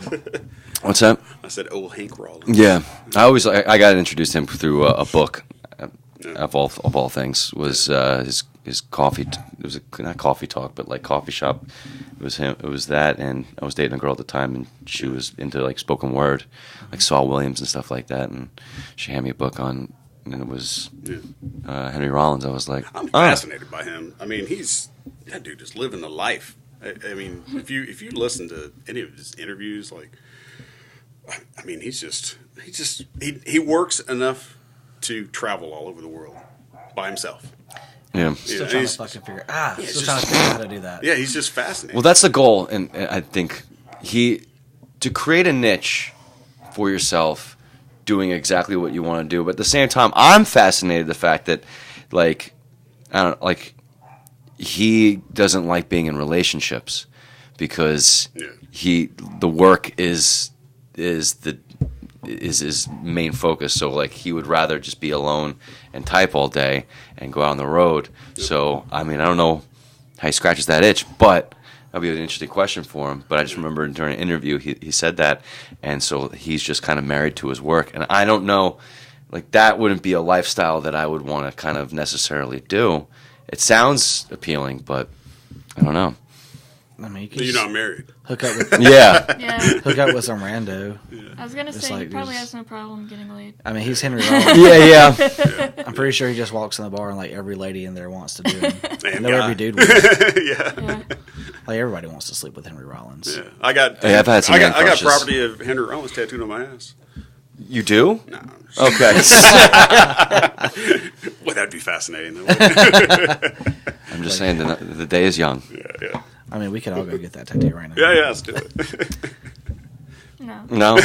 What's that? I said old Hank Rollins. Yeah, I got introduced to him through a book. Of all things was his coffee. It was not coffee talk, but like coffee shop. It was him. It was that, and I was dating a girl at the time, and she was into like spoken word, like Saul Williams and stuff like that. And she handed me a book on, and it was Henry Rollins. I was like, I'm fascinated by him. I mean, that dude is living the life. I mean, if you listen to any of his interviews, I mean, he works enough to travel all over the world by himself. Yeah. Still trying to fucking figure. Still trying to figure out how to do that. Yeah, he's just fascinating. Well, that's the goal, and I think to create a niche for yourself, doing exactly what you want to do. But at the same time, I'm fascinated the fact that, he doesn't like being in relationships because the work is his main focus. So he would rather just be alone and type all day and go out on the road. So I mean, I don't know how he scratches that itch, but that'd be an interesting question for him. But I just remember during an interview he said that, and so he's just kind of married to his work. And I don't know, that wouldn't be a lifestyle that I would want to kind of necessarily do. It sounds appealing, but I don't know. I mean, you can You're just not married. hook up with Yeah. Yeah. hook up with some rando. I was going to Just say, like he probably just- has no problem getting laid. I mean, he's Henry Rollins. Yeah. I'm pretty sure he just walks in the bar and every lady in there wants to do him. And No, guy. every dude would. Yeah. Everybody wants to sleep with Henry Rollins. Yeah, I got. Hey, I've had some I got young crushes. property of Henry Rollins tattooed on my ass. You do? No. Okay. Well, that'd be fascinating. I'm just saying the day is young. Yeah. I mean, we could all go get that tattoo right now. Yeah, let's do it. No. No?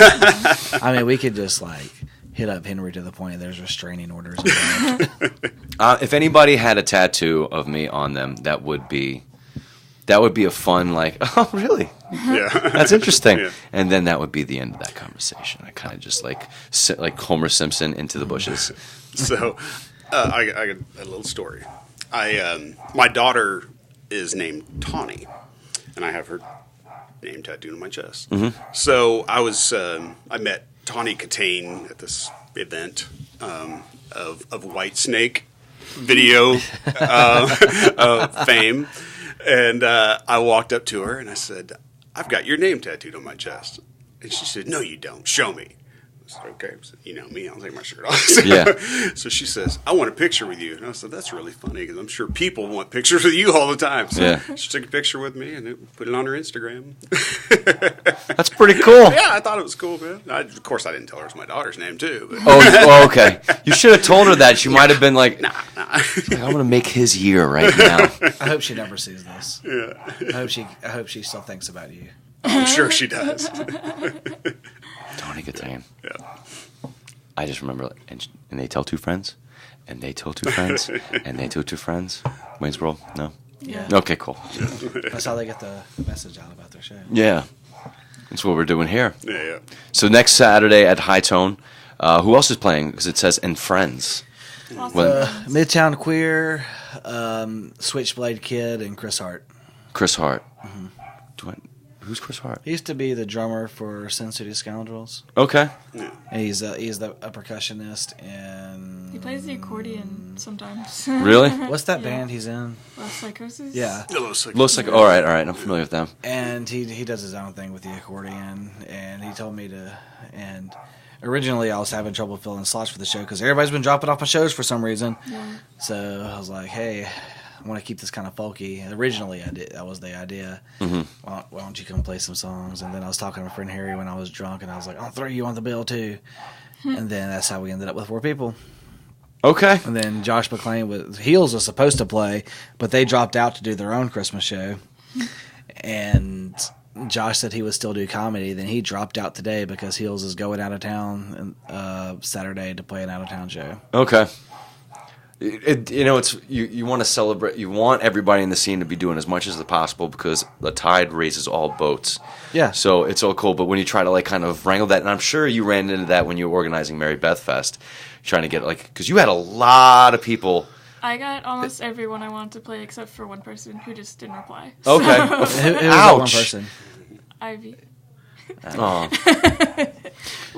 I mean, we could just like hit up Henry to the point that there's restraining orders. Involved. If anybody had a tattoo of me on them, that would be a fun, like, oh, really? Yeah. That's interesting. Yeah. And then that would be the end of that conversation. I kind of just like Homer Simpson into the bushes. So, I got a little story. My daughter is named Tawny, and I have her name tattooed on my chest. Mm-hmm. So I met Tawny Katane at this event of White Snake video fame, and I walked up to her and I said, "I've got your name tattooed on my chest," and she said, "No, you don't. Show me." I said, "Okay." I said, "You know me, I'll take my shirt off." Yeah. So she says, "I want a picture with you." And I said, "That's really funny because I'm sure people want pictures with you all the time." So Yeah. she took a picture with me and put it on her Instagram. That's pretty cool. Yeah, I thought it was cool, man. Of course, I didn't tell her it's my daughter's name, too. But. Oh, okay. You should have told her that. She might have been like, Nah. like, I'm going to make his year right now. I hope she never sees this. Yeah. I hope she still thinks about you. I'm sure she does. Tony Katane. Yeah. I just remember, and they tell two friends, and they tell two friends, and they tell two friends. Wayne's World? No? Yeah. Okay, cool. That's how they get the message out about their show. Yeah. That's what we're doing here. Yeah. So next Saturday at High Tone, who else is playing? Because it says, and friends. Awesome. Well- Midtown Queer, Switchblade Kid, and Chris Hart. Chris Hart. Who's Chris Hart? He used to be the drummer for Sin City Scoundrels. Okay. And he's a percussionist and He plays the accordion sometimes. Really? what's that Yeah. band he's in? Los Psychosis? Yeah. Looks like, all right. I'm familiar with them. And he does his own thing with the accordion, and he told me to. And originally, I was having trouble filling slots for the show because everybody's been dropping off my shows for some reason. Yeah. So I was like, hey, I want to keep this kind of folky. Originally, that was the idea. Mm-hmm. Why don't you come play some songs? And then I was talking to my friend Harry when I was drunk, and I was like, I'll throw you on the bill too. And then that's how we ended up with 4 people. Okay. And then Josh McClain Heels was supposed to play, but they dropped out to do their own Christmas show. And Josh said he would still do comedy. Then he dropped out today because Heels is going out of town Saturday to play an out of town show. Okay. It's you want to celebrate. You want everybody in the scene to be doing as much as possible because the tide raises all boats. Yeah. So it's all cool. But when you try to like kind of wrangle that, and I'm sure you ran into that when you were organizing Mary Beth Fest, trying to get because you had a lot of people. I got almost everyone I wanted to play except for one person who just didn't reply. Okay. Who was that one Ouch. person? Ivy. Oh.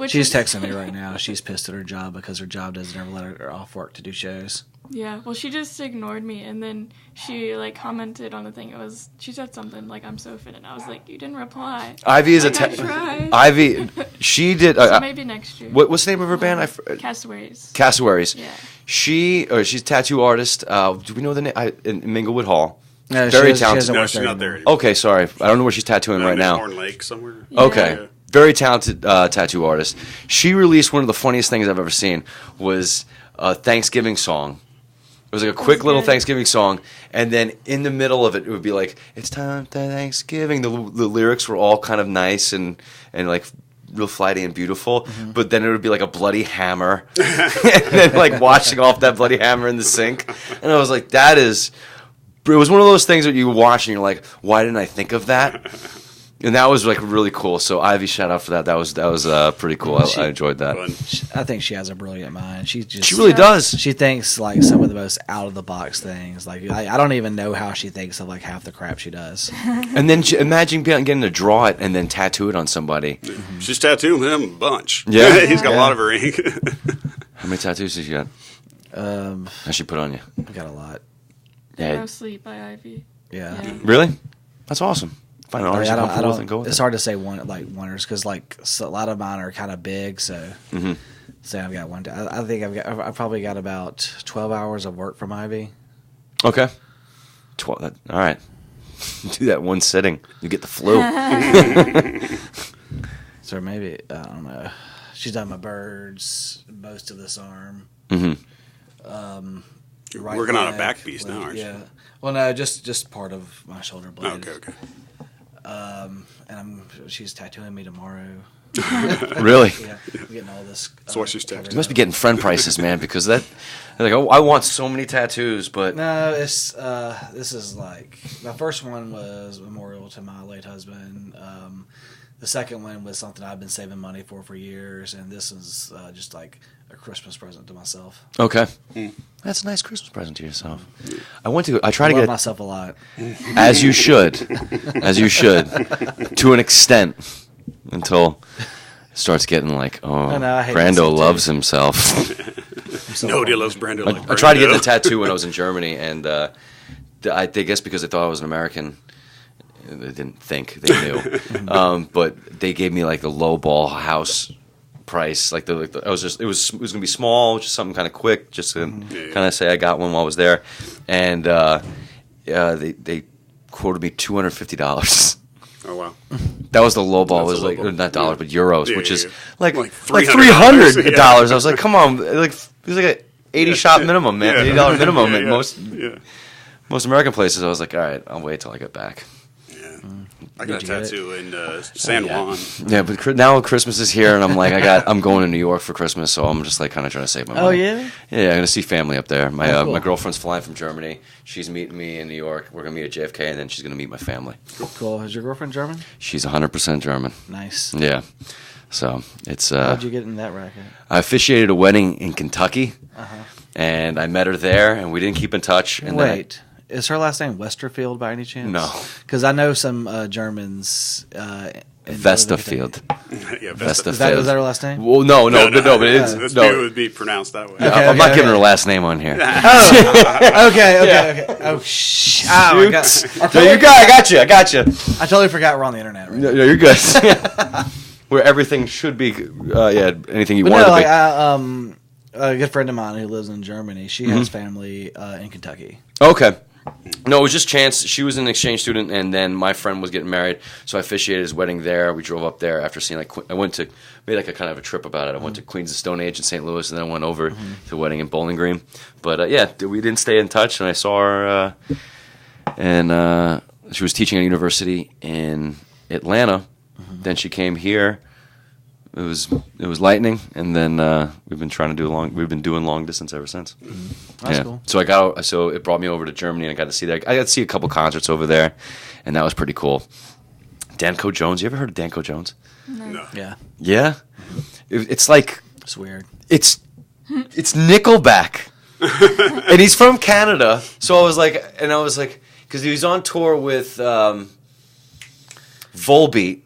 She's texting me right now. She's pissed at her job because her job doesn't ever let her off work to do shows. Yeah, well, she just ignored me, and then she, commented on the thing. She said something like, I'm so offended. I was like, you didn't reply. Ivy is I tried. Ivy, she did. So maybe next year. What's the name of her band? Cassowaries. Cassowaries. Yeah. She's a tattoo artist. Do we know the name? In Minglewood Hall. No, Very she talented. doesn't No, work she's there not there anymore. anymore. Okay, sorry. I don't know where she's tattooing right now. Horn Lake somewhere. Yeah. Okay. Yeah. Very talented tattoo artist. She released one of the funniest things I've ever seen was a Thanksgiving song. It was like a quick little good. Thanksgiving song, and then in the middle of it, it would be like, "It's time for Thanksgiving." The lyrics were all kind of nice and like real flighty and beautiful, but then it would be like a bloody hammer, and then like washing off that bloody hammer in the sink, and I was like, "That is." It was one of those things that you watch and you're like, "Why didn't I think of that?" And that was like really cool. So Ivy, shout out for that. That was pretty cool. I enjoyed that. Fun. I think she has a brilliant mind. She really does. She thinks like some of the most out of the box things. Like I don't even know how she thinks of like half the crap she does. And then imagine getting to draw it and then tattoo it on somebody. She's tattooing him a bunch. Yeah? He's got a lot of her ink. How many tattoos did you got? How'd she put on you? I got a lot. Yeah. No Sleep by Ivy. Yeah. Yeah. Really? That's awesome. Find an Like, artist I you're don't. comfortable with and go with It's it. hard to say winners because a lot of mine are kind of big. So Mhm. say I've got one. I think I've probably got about 12 hours of work from Ivy. Okay. 12. All right. Do that one sitting. You get the flu. So maybe I don't know. she's done my birds, most of this arm. You're Right working on a leg, back piece now, left- aren't you? yeah. Well, no, just part of my shoulder blade. Okay. And she's tattooing me tomorrow. Really? Yeah, I'm getting all this. So what's your covered tattoo? You must be up. getting friend prices, man, because that like I want so many tattoos, but No, it's this is like my first one was memorial to my late husband. The second one was something I've been saving money for years, and this is just like a Christmas present to myself. okay. That's a nice Christmas present to yourself. I try I to love get myself a lot. as you should, to an extent, until it starts getting like, I know, I hate Brando myself, too. loves himself. Nobody loves Brando like I tried to get Brando. the tattoo when I was in Germany, and I guess because they thought I was an American, they didn't think they knew. But they gave me like the low ball house price. It was gonna be small, just something kind of quick, just to kind of say I got one while I was there, and they quoted me $250. Oh wow. That was the low ball. It was That's a low like ball. not dollars, but euros, Yeah, which yeah, is yeah. like Like $300. $300. I was like, come on, like it was like an 80 shot minimum, man, $80 minimum at most American places. I was like, all right, I'll wait till I get back. Yeah. I got a Did you get tattoo in San Juan. Yeah, but now Christmas is here, and I'm like, I'm going to New York for Christmas, so I'm just like kind of trying to save my money. Oh yeah. Yeah, I'm gonna see family up there. My Oh, cool. my girlfriend's flying from Germany. She's meeting me in New York. We're gonna meet at JFK, and then she's gonna meet my family. Cool. Is your girlfriend German? She's 100% German. Nice. Yeah, so it's. How'd you get in that racket? I officiated a wedding in Kentucky, and I met her there, and we didn't keep in touch. And then Wait, is her last name Westerfield by any chance? No. Because I know some Germans. In Vestafield. Yeah, Vestafield. Is that her last name? Well, no, but it is. It No, would be pronounced that way. Okay. I'm not giving her last name on here. Okay. Oh, shh. Oh, my God. No, I got you. I totally forgot we're on the internet right now. No, you're good. Where everything should be, anything you But want no, it to be. a good friend of mine who lives in Germany, she has family in Kentucky. Okay. No, it was just chance. She was an exchange student, and then my friend was getting married, so I officiated his wedding there. We drove up there after seeing I made like a kind of a trip about it. I went to Queens of Stone Age in St. Louis, and then I went over to the wedding in Bowling Green. But we didn't stay in touch, and I saw her, and she was teaching at a university in Atlanta. Then she came here. It was lightning, and then we've been doing long distance ever since. That's cool. So it brought me over to Germany, and I got to see that. I got to see a couple concerts over there, and that was pretty cool. Danko Jones, you ever heard of Danko Jones? No. Yeah, Yeah, it's like it's weird. it's Nickelback, and he's from Canada. So I was like, because he was on tour with Volbeat.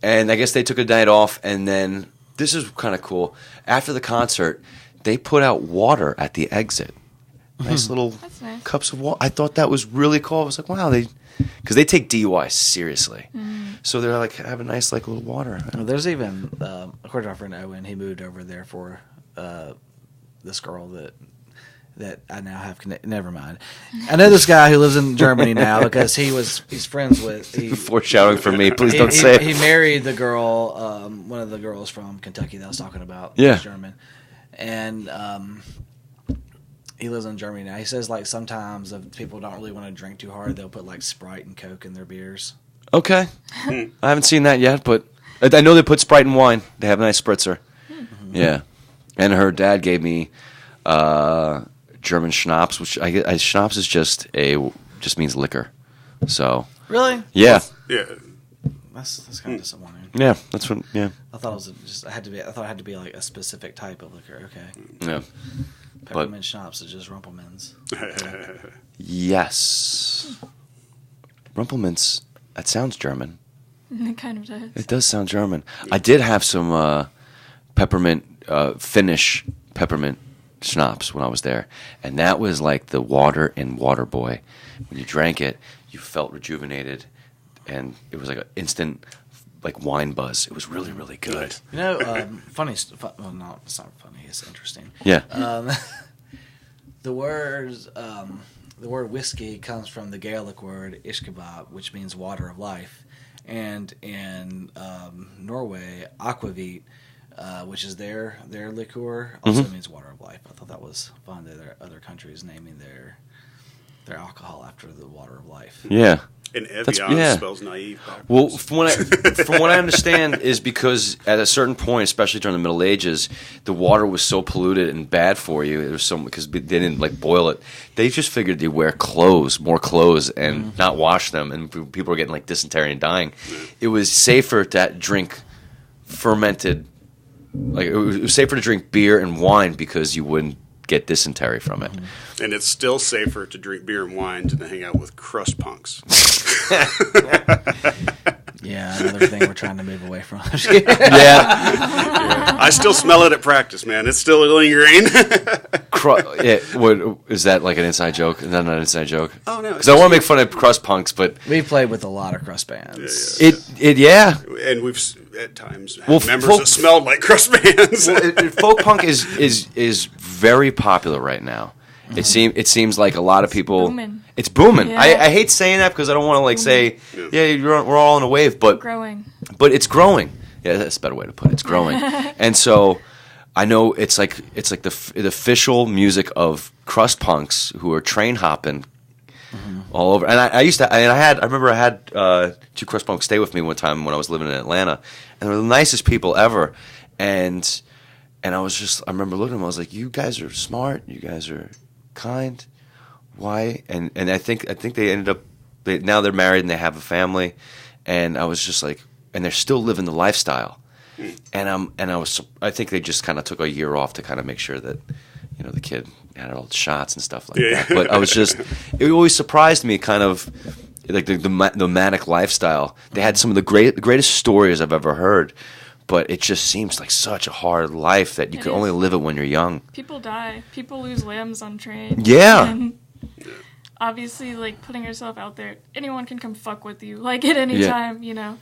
And I guess they took a night off, and then this is kind of cool. After the concert, they put out water at the exit. Nice little That's nice. cups of water. I thought that was really cool. I was like, wow, because they take DUI seriously. So they're like, have a nice like little water. Well, there's even, according to our friend Owen, he moved over there for this girl that I now have connected. Never mind. I know this guy who lives in Germany now because he's friends with. Foreshadowing for me. Please don't say He it. married the girl, one of the girls from Kentucky that I was talking about. Yeah. Who's German, and he lives in Germany now. He says like sometimes if people don't really want to drink too hard, they'll put like Sprite and Coke in their beers. Okay. I haven't seen that yet, but I know they put Sprite in wine. They have a nice spritzer. Yeah. And her dad gave me German schnapps, which schnapps is just means liquor. So Really? yeah, Yeah. That's kind of disappointing. yeah, that's what. Yeah, I thought it was I thought it had to be like a specific type of liquor. Okay. yeah. Peppermint schnapps is just Rumpelmans. Yes, Rumpelmans. That sounds German. It kind of does. It does sound German. I did have some peppermint Finnish peppermint schnapps when I was there, and that was like the water in Waterboy. When you drank it, you felt rejuvenated, and it was like an instant like wine buzz. It was really, really good. You know, funny. Well, no, it's not funny. It's interesting. Yeah. The word whiskey comes from the Gaelic word ishkebab, which means water of life, and in Norway, aquavit which is their liqueur, also means water of life. I thought that was fun that there are other countries naming their alcohol after the water of life. Yeah. And Evian spells naive. Backwards. Well, from what I understand is because at a certain point, especially during the Middle Ages, the water was so polluted and bad for you. It was so because they didn't like boil it. They just figured they'd wear more clothes, and not wash them, and people were getting like dysentery and dying. It was safer to drink fermented, like it was safer to drink beer and wine because you wouldn't get dysentery from it. And it's still safer to drink beer and wine than to hang out with crust punks. Yeah, another thing we're trying to move away from. Yeah. I still smell it at practice, man. It's still lingering. What is that like an inside joke? Is that not an inside joke? Oh no! Because I want to make fun of crust punks, but We played with a lot of crust bands. Yeah. And we've at times had members that smelled like crust bands. Folk punk is very popular right now. It seems like a lot of people. Booming. It's booming. Yeah. I hate saying that because I don't want to like say we're all in a wave, but it's growing. Yeah, that's a better way to put it. It's growing, and so I know it's like the official music of crust punks who are train hopping all over. And I remember I had two crust punks stay with me one time when I was living in Atlanta, and they were the nicest people ever. And I remember looking at them. I was like, "You guys are smart. You guys are kind. Why?" And I think they ended up. Now they're married and they have a family. And I was just like, and they're still living the lifestyle. And I think they just kind of took a year off to kind of make sure that the kid had all the shots and stuff like that. But it always surprised me, kind of like the nomadic lifestyle. They had some of the greatest stories I've ever heard. But it just seems like such a hard life that you can only live it when you're young. People die. People lose limbs on trains. Yeah. And obviously, like, putting yourself out there, anyone can come fuck with you, like, at any time, I mean, no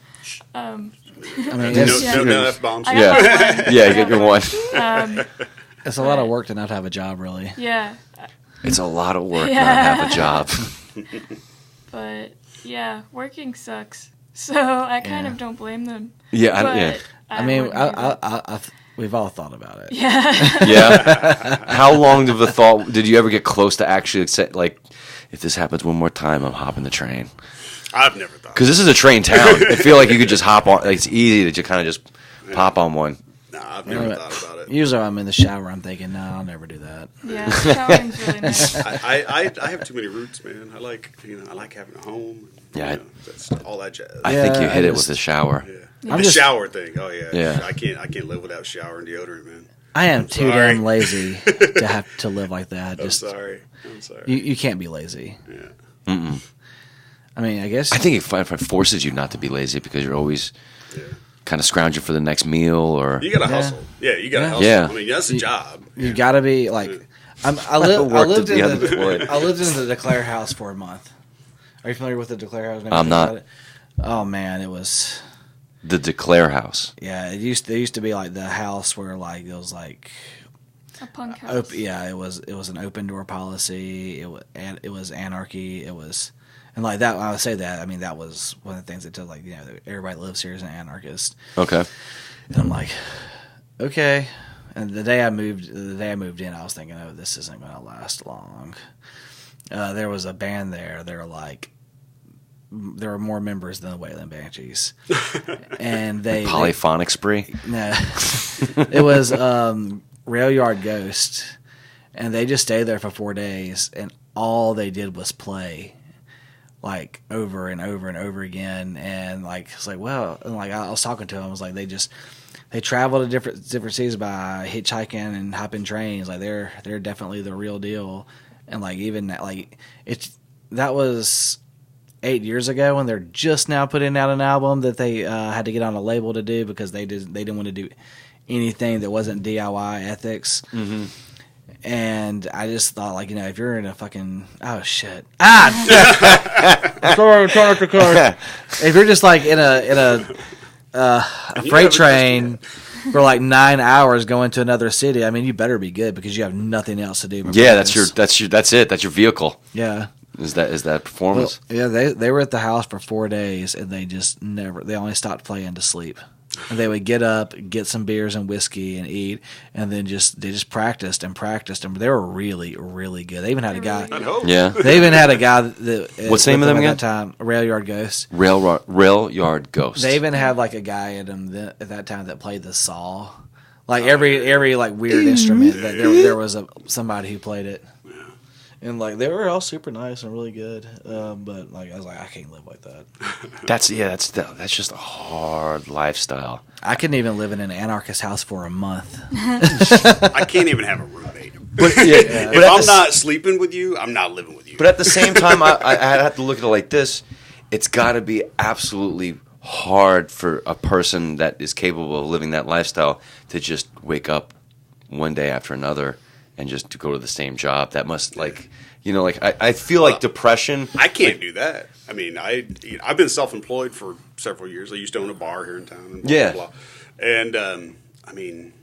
F-bombs. Yeah, you get your one. It's a lot of work to not have a job, really. Yeah. It's a lot of work not have a job. But, yeah, working sucks. So I kind of don't blame them. Yeah, I mean, we've all thought about it. Yeah. Yeah. How long of a thought did you ever get close to actually say, like, if this happens one more time, I'm hopping the train? I've never thought. Because this is a train town. I feel like you could just hop on. Like, it's easy to just kind of just pop on one. No, I've never thought about it. Usually, I'm in the shower. I'm thinking, no, I'll never do that. Yeah, showering's really nice. I have too many roots, man. I like having a home. Yeah, that's all that jazz. I think you hit it with the shower. Yeah. The shower thing. Oh yeah. I can't live without shower and deodorant, man. I am too damn lazy to have to live like that. I'm sorry. You can't be lazy. Yeah. Mm-mm. I mean, I guess. I think it forces you not to be lazy because you're always kind of scrounging for the next meal, or you got to hustle. Yeah, you got to hustle. Yeah. I mean, that's a job. You got to be like. I lived in the DeClaire house for a month. Are you familiar with the DeClaire house? I'm not. Oh man, it was the DeClaire house. Yeah, it used to be like the house where like it was like a punk house. It was an open door policy. It was anarchy. It was. And like that, I would say that. I mean, that was one of the things that told like everybody that lives here is an anarchist. Okay. And I'm like, okay. And the day I moved in, I was thinking, oh, this isn't going to last long. There was a band there. There were more members than the Wailing Banshees, and polyphonic spree. No, it was Rail Yard Ghost, and they just stayed there for 4 days, and all they did was play. Like over and over and over again, and like it's like and like I was talking to them, I was like they travel to different cities by hitchhiking and hopping trains. Like they're definitely the real deal, and like even like that was 8 years ago, and they're just now putting out an album that they had to get on a label to do because they didn't want to do anything that wasn't DIY ethics. Mm-hmm. And I just thought, like, if you're in a fucking sorry, I'm trying not to curse. If you're just like in a freight train for like 9 hours going to another city, I mean, you better be good because you have nothing else to do. Yeah, that's it. That's your vehicle. Yeah, is that performance? Well, yeah, they were at the house for 4 days and they just they only stopped playing to sleep. And they would get up, get some beers and whiskey and eat, and then they just practiced, and they were really, really good. They even had a guy. I'd hope. Yeah. They even had a guy that What's the name of them at again? that time, Rail Yard Ghost. Rail Yard Ghost. They even had like a guy in them at that time that played the saw, like every like weird instrument. That there was somebody who played it, and like they were all super nice and really good. But like I was like, I can't live like that. That's just a hard lifestyle. I couldn't even live in an anarchist house for a month. I can't even have a roommate. But If I'm not sleeping with you, I'm not living with you. But at the same time, I have to look at it like this: it's got to be absolutely hard for a person that is capable of living that lifestyle to just wake up one day after another and just to go to the same job. That must I feel like depression. I can't do that. I mean, I've been self-employed for several years. I used to own a bar here in town. And blah, blah, blah. And I mean,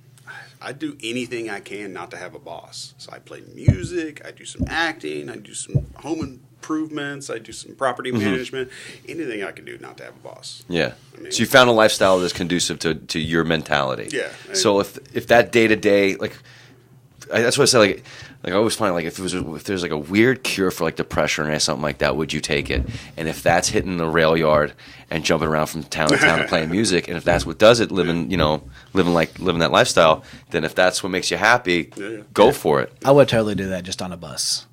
I do anything I can not to have a boss. So I play music. I do some acting. I do some home improvements. I do some property management. Anything I can do not to have a boss. Yeah. I mean, So you found a lifestyle that's conducive to your mentality. Yeah. So if that day to day, that's what I say. Like I always find, like if there's like a weird cure for like depression or something like that, would you take it? And if that's hitting the rail yard and jumping around from town to town and playing music, and if that's what does it, living that lifestyle, then if that's what makes you happy, go for it. I would totally do that just on a bus.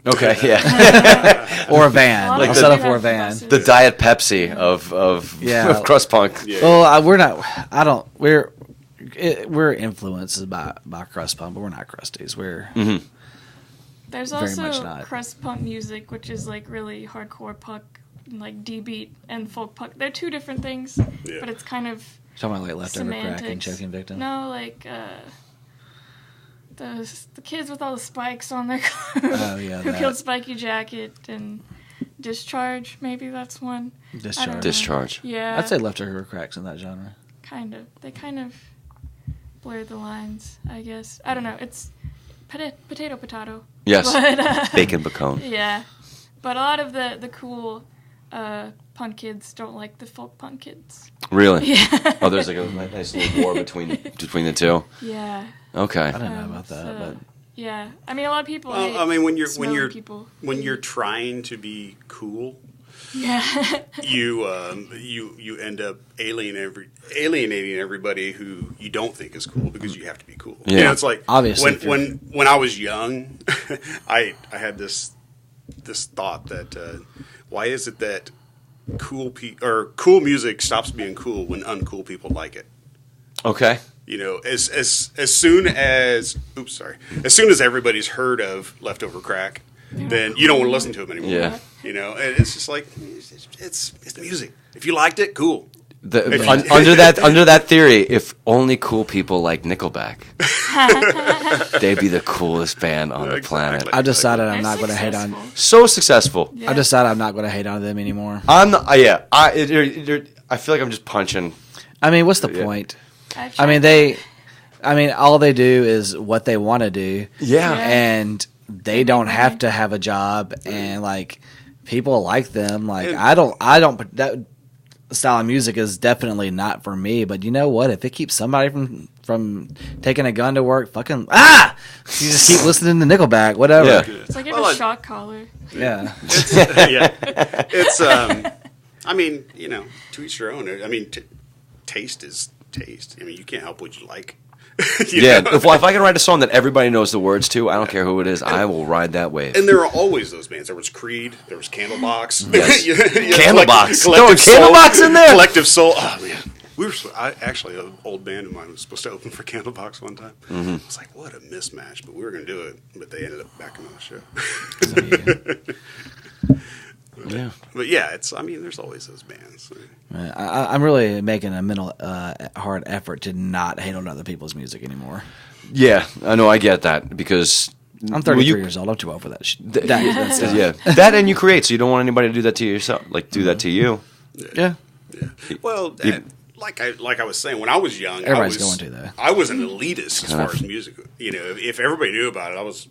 Okay, yeah. Or a van. Like I'll set up the- for a van. buses. The Diet Pepsi of Yeah. crust punk. Yeah. Well, we're influenced by crust punk, but we're not crusties. We're There's Very also much not. crust punk music, which is like really hardcore punk, like D-beat and folk punk. They're two different things, Yeah. but it's kind of talking about like leftover crack and semantics. choking victim. No, like the kids with all the spikes on their clothes. Oh, yeah, Who that. Killed Spiky Jacket and Discharge? Maybe that's one. I don't know. Discharge. Discharge. Yeah, I'd say leftover cracks in that genre. kind of. They kind of blur the lines, I guess. I don't know. It's potato. Yes. But, Bacon bacon. yeah. But a lot of the cool punk kids don't like the folk punk kids. Really? Yeah. Oh, there's like a nice little war between the two. Yeah. Okay. I don't know about that, so, but yeah. I mean, a lot of people. Well, hate I mean, when smelly people. you're trying to be cool, Yeah. you end up alienating everybody who you don't think is cool because you have to be cool. Yeah. You know, it's like Obviously, when I was young, I had this thought that why is it that cool music stops being cool when uncool people like it? Okay. You know, as soon as everybody's heard of leftover crack, then you don't want to listen to them anymore. Yeah. You know, and it's just like it's music. If you liked it, cool. Under that theory, if only cool people like Nickelback, they'd be the coolest band on the planet. Exactly. I decided I'm They're not going to hate on. successful. So successful. Yeah. I decided I'm not going to hate on them anymore. I'm not. I feel like I'm just punching. I mean, what's the Yeah. point? I've I mean, tried all they do is what they want to do. Yeah. And they don't have to have a job, and like people like them. Like And- I don't. That style of music is definitely not for me. But you know what? If it keeps somebody from taking a gun to work, fucking you just keep listening to Nickelback, whatever. Yeah. It's like you Well, have a I- shock collar. Yeah. Yeah, it's. I mean, you know, to each their own. I mean, taste is taste. I mean, you can't help what you like. You Yeah. know? If I can write a song that everybody knows the words to, I don't care who it is. I will ride that wave. And there are always those bands. There was Creed. There was Candlebox. Yes. Candlebox. Throwing Candlebox in there? Collective Soul. Oh man, actually an old band of mine was supposed to open for Candlebox one time. Mm-hmm. I was like, what a mismatch, but we were going to do it, but they ended up backing on the show. Yeah. But yeah, there's always those bands. I'm really making a mental hard effort to not hate on other people's music anymore. Yeah. I know. I get that because I'm 33 years old. I'm too old for that shit. That's it. Yeah. That and you create, so you don't want anybody to do that to yourself. Like do that to you. Yeah. Well, and like I was saying, when I was young, Everybody's going to, though. I was an elitist as far as music. You know, if everybody knew about it, I was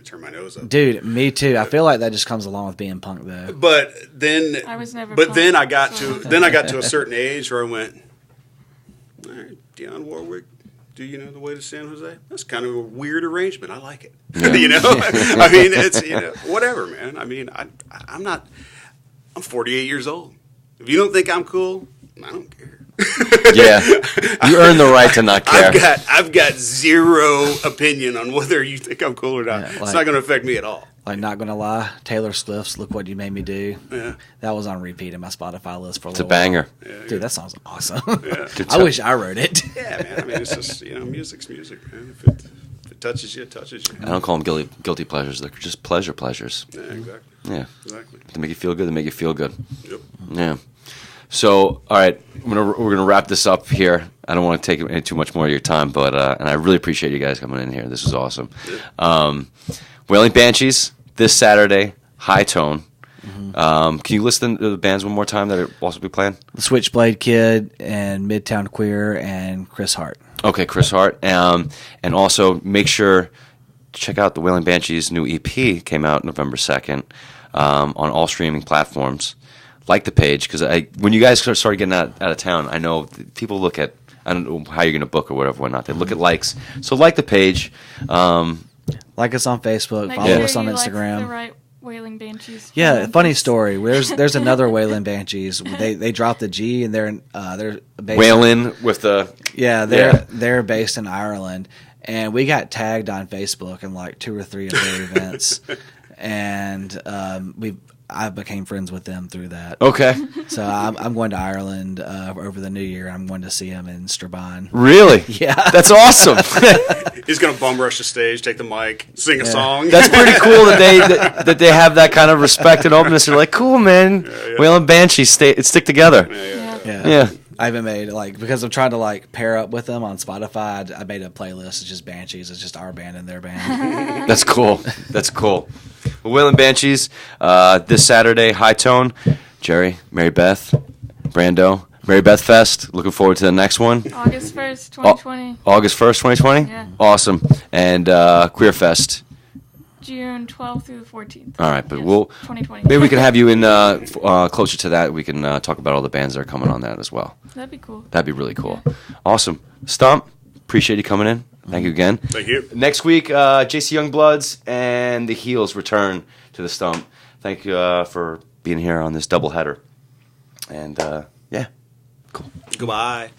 turn my nose up. Dude, me too. I feel like that just comes along with being punk, though. But then I was never. But punk, then I got so- to a certain age where I went, All right, Dionne Warwick. Do you know the way to San Jose? That's kind of a weird arrangement. I like it. Yeah. You know, I mean, it's whatever, man. I mean, I'm 48 years old. If you don't think I'm cool, I don't care. Yeah, you earn the right to not care. I've got zero opinion on whether you think I'm cool or not. Yeah, it's not going to affect me at all. Like, not gonna lie, Taylor Swift's "Look What You Made Me Do." Yeah. That was on repeat in my Spotify list for a It's a little while. banger. Dude, that song's awesome. Yeah. I wish I wrote it. Yeah, man. I mean, it's just music's music, man. If it touches you, it touches you. I don't call them guilty pleasures. They're just pleasures. Yeah, exactly. Yeah. Exactly. They make you feel good. They make you feel good. Yep. Yeah. So, all right, we're gonna wrap this up here. I don't want to take any too much more of your time, but and I really appreciate you guys coming in here. This was awesome. Wailing Banshees this Saturday, High Tone. Can you list the bands one more time that are also be playing? The Switchblade Kid and Midtown Queer and Chris Hart. Okay, Chris Hart. And also make sure to check out the Wailing Banshees' new EP. Came out November 2nd on all streaming platforms. Like the page, because when you guys started getting out of town, I know people look at, I don't know how you're going to book or whatnot. They look at likes. So like the page. Like us on Facebook. Make Follow sure us on you like Instagram. the right Wailing Banshees. Yeah, fan. funny story. There's another Wailing Banshees. They dropped the G and they're based Wailing with the... Yeah, they're based in Ireland, and we got tagged on Facebook in like 2 or 3 of their events, and I became friends with them through that. Okay. So I'm going to Ireland over the New Year. I'm going to see them in Strabane. Really? Yeah, That's awesome. He's going to bum rush the stage, take the mic, sing a song. That's pretty cool that they have that kind of respect and openness. They're like, cool, man. Wailing Banshees stick together. Yeah. I even made because I'm trying to pair up with them on Spotify. I made a playlist. It's just Banshees. It's just our band and their band. That's cool. That's cool. Well, Wailing Banshees this Saturday, High Tone. Jerry, Mary Beth, Brando, Mary Beth Fest. Looking forward to the next one. August 1st, 2020. August 1st, 2020? Yeah. Awesome. And Queer Fest. June 12th through the 14th. All right, but Yes, we'll 2020. maybe we can have you in closer to that. We can talk about all the bands that are coming on that as well. That'd be cool. That'd be really cool. Awesome. Stump, appreciate you coming in. Thank you again. Thank you. Next week, JC Youngbloods and the Heels return to the Stump. Thank you for being here on this doubleheader. And yeah, cool. Goodbye.